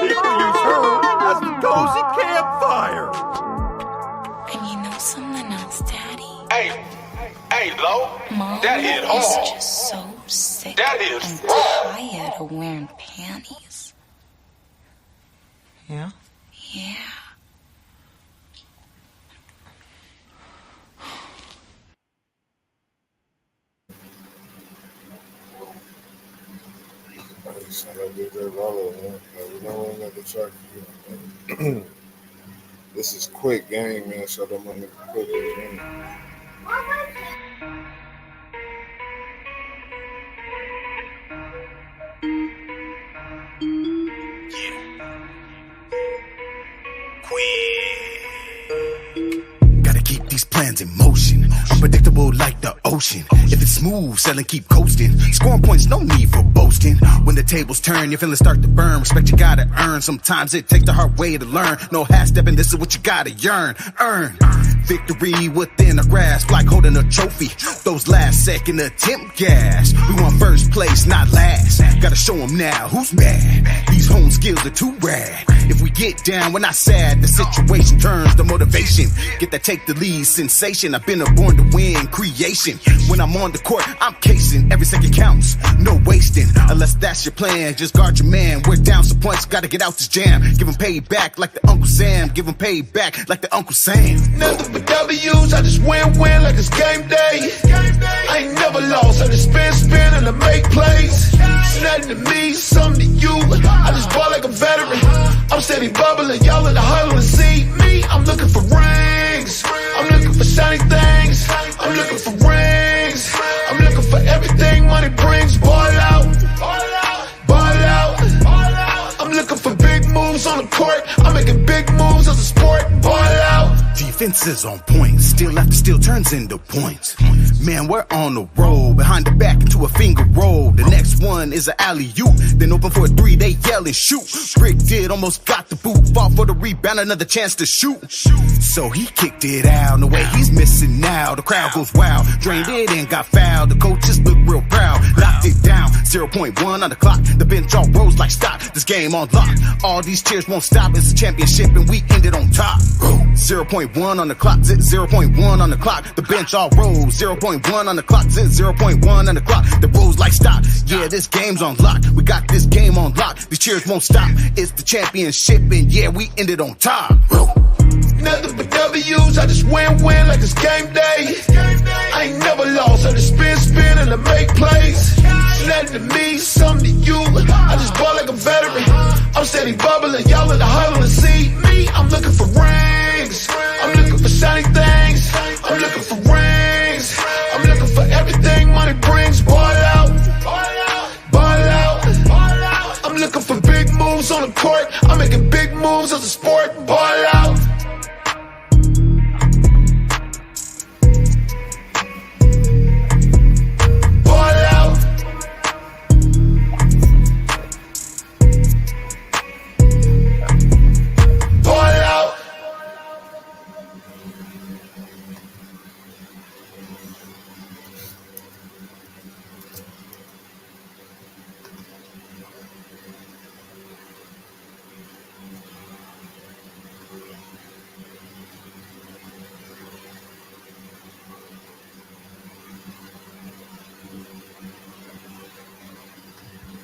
people use her as the cozy campfire. And you know something else, Daddy? Hey, Lo, Mom that hit is hard. just so sick That is and raw. tired of wearing panties. Yeah? Yeah. This is quick game, man. So them niggas quick game. Gotta keep these plans in motion. Unpredictable like the ocean. If it's smooth, selling, keep coasting. Scoring points, no need for boasting. When the tables turn, your feelings start to burn. Respect you gotta earn. Sometimes it takes the hard way to learn. No half stepping, this is what you gotta yearn. Earn victory within a grasp, like holding a trophy. Those last second attempt gas. We want first place, not last. Gotta show them now who's bad. These home skills are too rad. If we get down, we're not sad. The situation turns to motivation. Get that take the lead sensation. I've been born to win creation. When I'm on the court, I'm casing. Every second counts, no wasting. Unless that's your plan, just guard your man. We're down some points, gotta get out this jam. Give him payback like the Uncle Sam. Give him payback like the Uncle Sam. Nothing but W's, I just win like it's game day. I ain't never lost, I just spin and I make plays. It's nothing to me, something to you. I just ball like a veteran. I'm steady bubbling, y'all in the huddle and see me. I'm looking for rings, I'm looking for shiny things. I'm looking for rings, I'm looking for everything money brings. Ball out, ball out. I'm looking for big moves on the court. I'm making big moves as a sport. Ball out. Defense is on point, steal after steal turns into points. Man, we're on the roll, behind the back into a finger roll. The next one is an alley-oop, then open for a three, they yell and shoot. Brick did, almost got the boot, fought for the rebound, another chance to shoot. So he kicked it out, the way he's missing now. The crowd goes wild, drained it and got fouled. The coaches look real proud, knocked it down. 0.1 on the clock, the bench all rose like stock. This game on lock, all these cheers won't stop. It's a championship and we ended on top. 0.1 on the clock, 0.1 on the clock. The bench all rose. 0.1 on the clock, 0.1 on the clock. The rose like stock. Yeah, this game's on lock. We got this game on lock. These cheers won't stop. It's the championship and yeah, we ended on top. Nothing but W's, I just win like it's game day. I ain't never lost, I just spin and I make plays. It's nothing to me, something to you. I just ball like a veteran. I'm steady bubbling, y'all in the huddle and see me. I'm looking for rings, I'm looking for shiny things. I'm looking for rings, I'm looking for everything money brings. Ball out, ball out. I'm looking for big moves on the court. I'm making big moves as a sport. Ball out.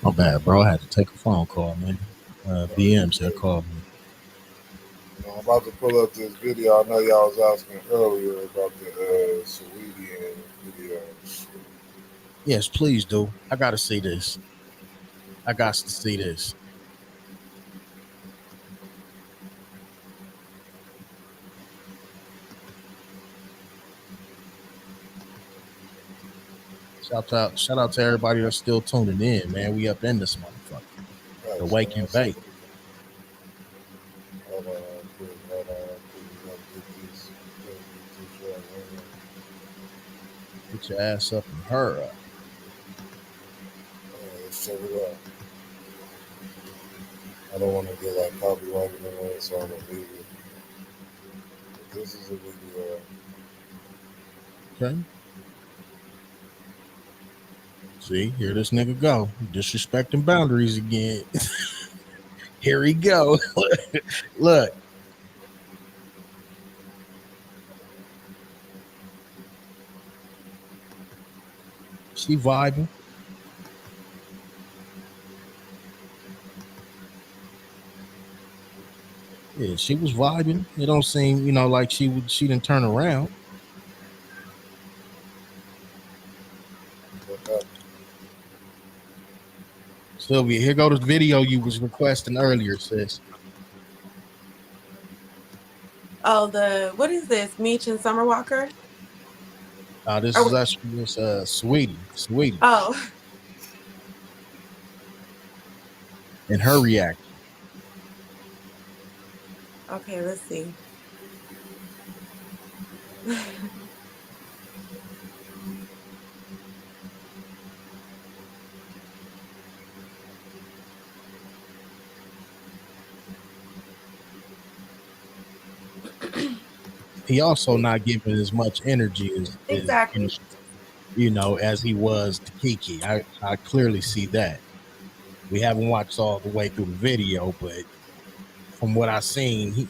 My bad, bro. I had to take a phone call, man. BM said call me. I'm about to pull up this video. I know y'all was asking earlier about the saweetie video. Yes, please do. I gotta see this. I got to see this. Shout out to everybody that's still tuning in, man. We up in this motherfucker. The Wake and Bake. Get your ass up and her up. Let's check it out. I don't want to get like copyrighted anyway, so I'm gonna leave it. But this is a video. Okay. See, here this nigga go. Disrespecting boundaries again. Here he go. Look. She vibing. Yeah, she was vibing. It don't seem, like she didn't turn around. Sylvia, here go the video you was requesting earlier, sis. Oh, what is this? Meech and Summer Walker? This is actually Saweetie. Oh. And her reaction. Okay, let's see. He also not giving as much energy as exactly as he was to Kiki. I clearly see that. We haven't watched all the way through the video, but from what I seen, he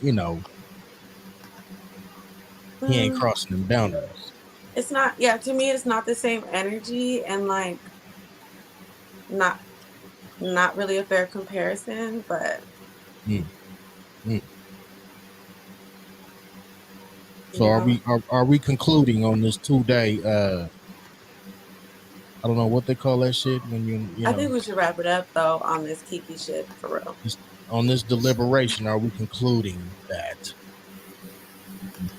ain't crossing them boundaries. It's not, to me it's not the same energy and like not really a fair comparison, but So are we concluding on this 2-day I don't know what they call that shit when you I think we should wrap it up though on this Kiki shit for real. On this deliberation, are we concluding that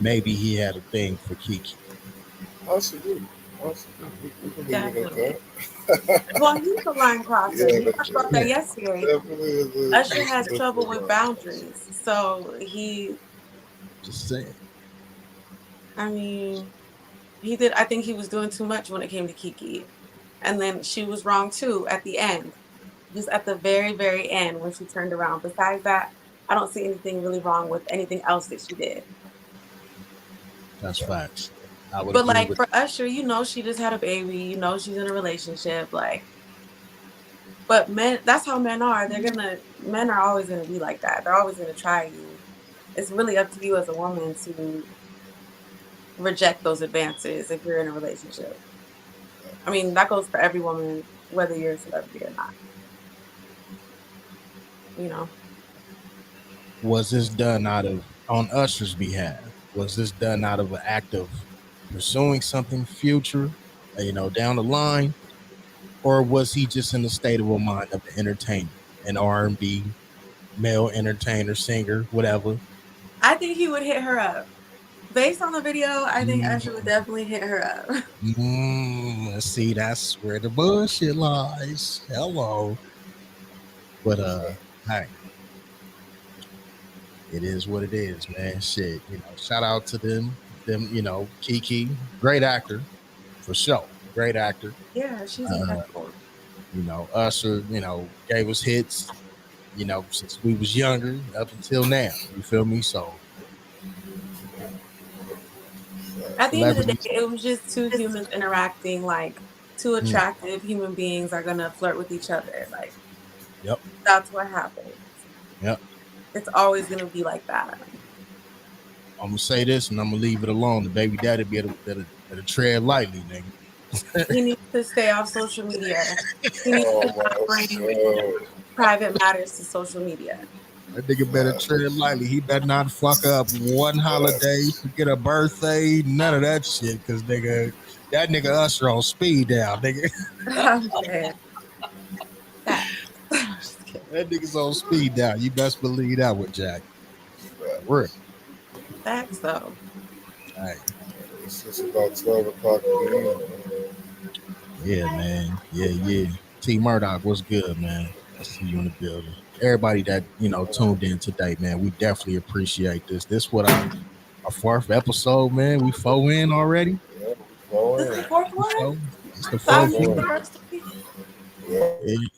maybe he had a thing for Kiki? Absolutely. Definitely. Well, he's a line crosser. We talked about that yesterday. Usher has trouble with boundaries, so he. Just saying. I mean, he did. I think he was doing too much when it came to Kiki, and then she was wrong too at the end, just at the very, very end when she turned around. Besides that, I don't see anything really wrong with anything else that she did. That's facts. I would But agree like with for Usher, you know, she just had a baby. You know, she's in a relationship. Like, but men, that's how men are. Men are always gonna be like that. They're always gonna try you. It's really up to you as a woman to reject those advances if you're in a relationship. I mean, that goes for every woman, whether you're a celebrity or not. You know. was this done out of on Usher's behalf? Was this done out of an act of pursuing something future, down the line, or was he just in the state of a mind of an entertainer, an R&B male entertainer, singer, whatever? I think he would hit her up. Based on the video, I think Mm, Usher would definitely hit her up. see, that's where the bullshit lies. Hello, but hey, it is what it is, man. Shit, shout out to them, Kiki, great actor, for sure, great actor. Yeah, she's incredible. Usher, gave us hits, since we was younger up until now. You feel me? So At the end of the day, celebrities. it was just two humans interacting. Like, two attractive human beings are gonna flirt with each other. Like, Yep. That's what happens. Yep. It's always gonna be like that. I'm gonna say this, and I'm gonna leave it alone. The baby daddy better tread lightly, nigga. He needs to stay off social media. He needs to not bring private matters to social media. That nigga better tread lightly. He better not fuck up one holiday, forget a birthday, none of that shit. Cause that nigga Usher on speed down, nigga. I'm dead. That nigga's on speed down. You best believe that with Jack. Word. Facts though. All right. It's just about 12 o'clock p.m. Yeah, man. Yeah. T Murdoch, what's good, man? I see you in the building. Everybody that tuned in today, man, we definitely appreciate this. This what our fourth episode, man. We 4 in already. Yeah, this is the fourth one. It's the fourth one. The first three?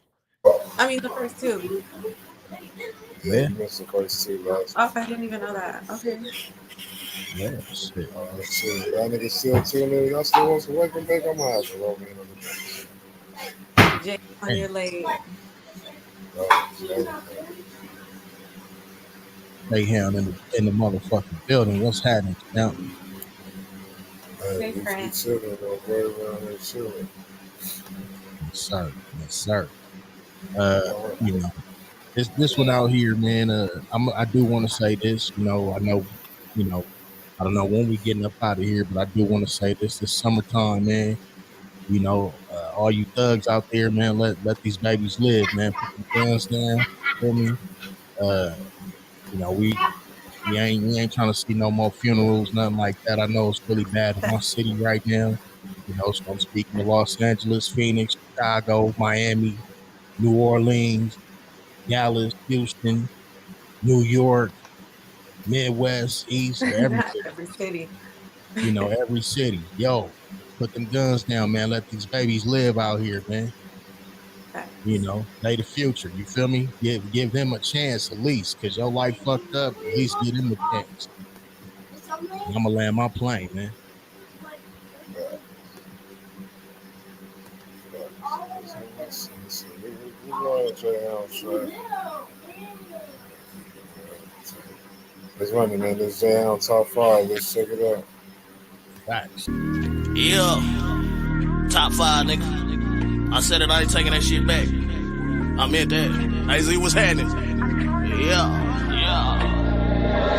I mean, the first two. Yeah, you missed the first two last. Oh, I didn't even know that. Okay. Yeah, shit. Shit. Y'all niggas still tuning in. Y'all still want some Wake and Bake? I'm gonna have to roll me another. Jay, on your leg. Hey, him in the motherfucking building. What's happening now? Hey, we chilling, though. Right around here chilling. Yes, sir. This one out here, man. I do want to say this. I know. I don't know when we getting up out of here, but I do want to say this. It's summertime, man. All you thugs out there, man, let these babies live, man. Put the guns down. Feel me? We ain't trying to see no more funerals, nothing like that. I know it's really bad in my city right now. So I'm speaking of Los Angeles, Phoenix, Chicago, Miami, New Orleans, Dallas, Houston, New York, Midwest, East, every city. Every city. Yo, put them guns down, man. Let these babies live out here, man. They the future. You feel me? Give them a chance at least, cause your life fucked up. At least give them a chance. I'm gonna land my plane, man. It's running, man. This J-Hound top 5. Let's check it out. Facts. Yeah. Top 5, nigga. I said it, I ain't taking that shit back. I meant that. AZ, what's happening? Yeah.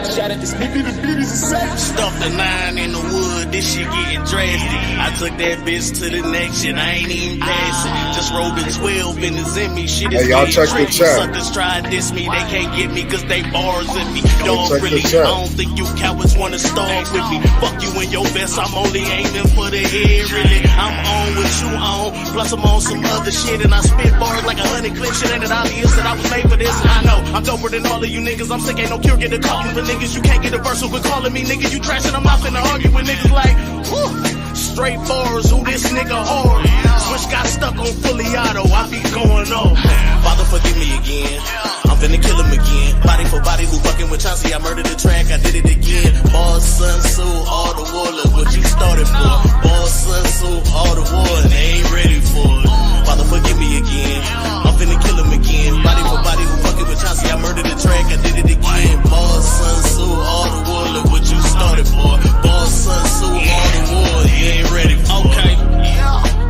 Shout out to Snippy, the beauties are safe. Stuffed a 9 in the wood, this shit getting drastic. I took that bitch to the next shit, I ain't even passing. Just rolled a 12 in the Zimmy, shit is y'all check the chat. Suckers try to diss me, they can't get me cause they bars in me. Dog really, I don't think you cowards wanna start with me. Fuck you in your vest, I'm only aiming for the head, really. I'm on what you on, plus I'm on some other shit. And I spit bars like 100 clips, shit ain't it obvious that I was made for this. And I know, I'm doper than all of you niggas, I'm sick, ain't no cure, get a call for niggas. You can't get a verse with calling me niggas. You trashing them, I'm finna argue with niggas like, whew. Straight bars, who this nigga hard. Switch got stuck on fully auto, I be going off. Father, forgive me again. I'm finna kill him again. Body for body, who fucking with Chauncey? I murdered the track, I did it again. Boss, Sun Tzu, all the war, look what you started for. Boss, Sun Tzu, all the war, and they ain't ready for it. Father, forgive me again. I'm finna kill him again. Body for body, who fucking with Chauncey? I murdered the track, I did it again. Boss, Sun Tzu, all the war, look what you started for. Boss, Sun Tzu, all the war, you ain't ready for it. Okay.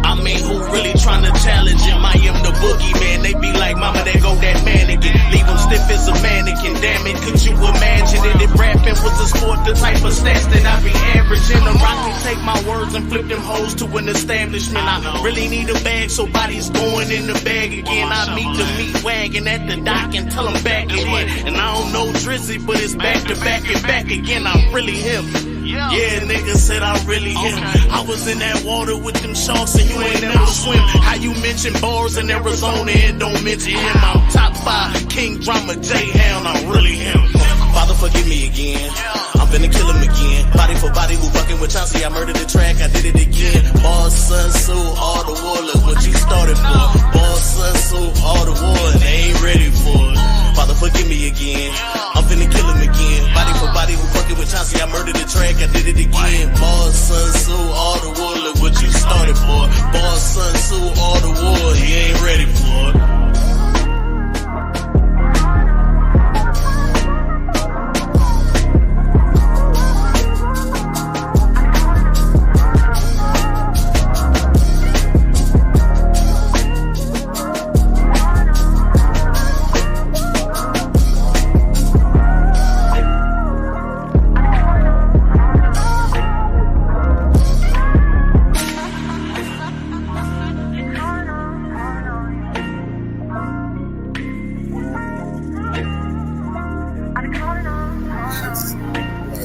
I mean, who really tryna challenge him? I am the boogeyman. They be like, mama, there go that mannequin. Leave him stiff as a mannequin. Damn it, could you imagine it? If rapping was a sport, the type of stats that I be averaging. The rock can take my words and flip them hoes to an establishment. I really need a bag, so bodies going in the bag again. I meet the meat wagon at the dock and tell them back it in. And I don't know Drizzy, but it's back to back and back again. I'm really him. Yeah, nigga said I really him. I was in that water with them sharks and you ain't never swim. How you mention bars in Arizona and don't mention him? I'm top 5, King Drama, J-Hound, I'm really him. Father, forgive me again. I'm finna kill him again. Body for body, who fucking with Chauncey? I murdered the track, I did it again. Boss, Sun Tzu, all the war, look what you started for. Boss, Sun Tzu, all the war, and they ain't ready for it. Father, forgive me again. I'm finna kill him again. Body for body, who fucking with Chauncey? I murdered the track, I did it again. Boss, Sun Tzu, all the war, look what you started for. Boss, Sun Tzu, all the war, he ain't ready for it.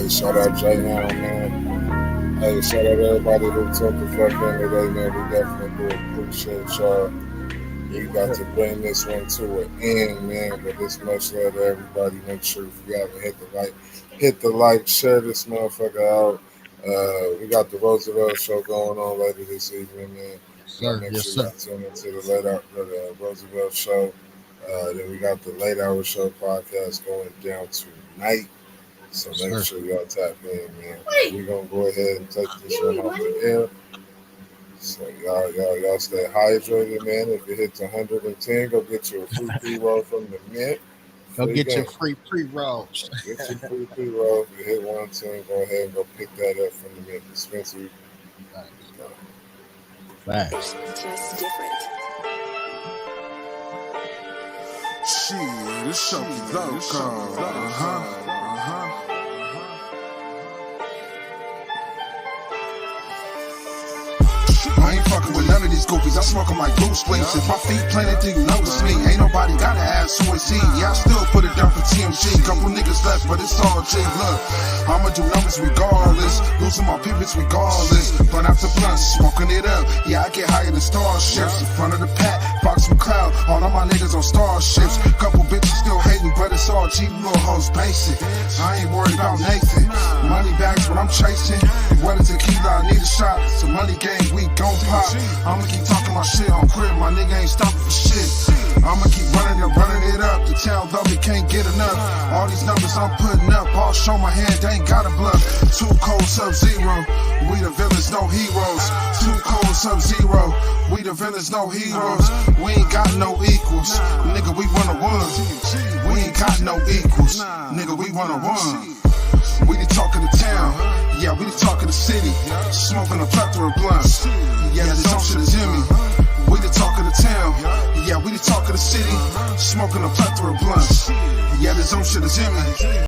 Shout out J-Hound, man. Hey, shout out everybody who took the fuck in today, man. We definitely do appreciate y'all. We got to bring this one to an end, man. But this much love to everybody. Make sure if you haven't hit the like, share this motherfucker out. We got the Roosevelt show going on later this evening, man. Sir, make yes, sure sir. you tune into the Roosevelt show. Then we got the Late Hour Show podcast going down tonight. So make sure y'all tap in, man. We're gonna go ahead and take this one off the air. So y'all stay hydrated, man. If it hits 110, go get your free pre-roll from the Mint. Go get your free pre-rolls. Get your free pre-roll. If you hit 110, go ahead and go pick that up from the Mint dispensary. Facts. Just different. Shit, this show is local. I ain't fucking with none of these goofies. I smoke them like loose wings. If my feet planted, then you notice me. Ain't nobody gotta ask who is he. Yeah, I still put it down for TMG. Couple niggas left, but it's all G. Look, I'ma do numbers regardless. Losing my pivots regardless. Burn out the blunts, smoking it up. Yeah, I get higher than starships. In front of the pack, Fox McCloud. All of my niggas on starships. Couple bitches still hating, but it's all G. Little hoes basic. I ain't worried about Nathan. Money bags, what I'm chasing. What is tequila? I need a shot. It's a money game, we gon' pop. I'ma keep talking my shit on crib. My nigga ain't stopping for shit. I'ma keep running it up. The town love me, can't get enough. All these numbers I'm putting up, all show my hand, they ain't got a bluff. Too cold, Sub-Zero. We the villains, no heroes. Too cold, Sub-Zero. We the villains, no heroes. We ain't got no equals. Nigga, we 101. We ain't got no equals. Nigga, we 101. We the talk of the town. Yeah, we the talk of the city. Smoking a plethora of blunts. Yeah, this own shit is in me. We the talk of the town. Yeah, we the talk of the city. Smoking a plethora of blunts. Yeah, this own shit is in me.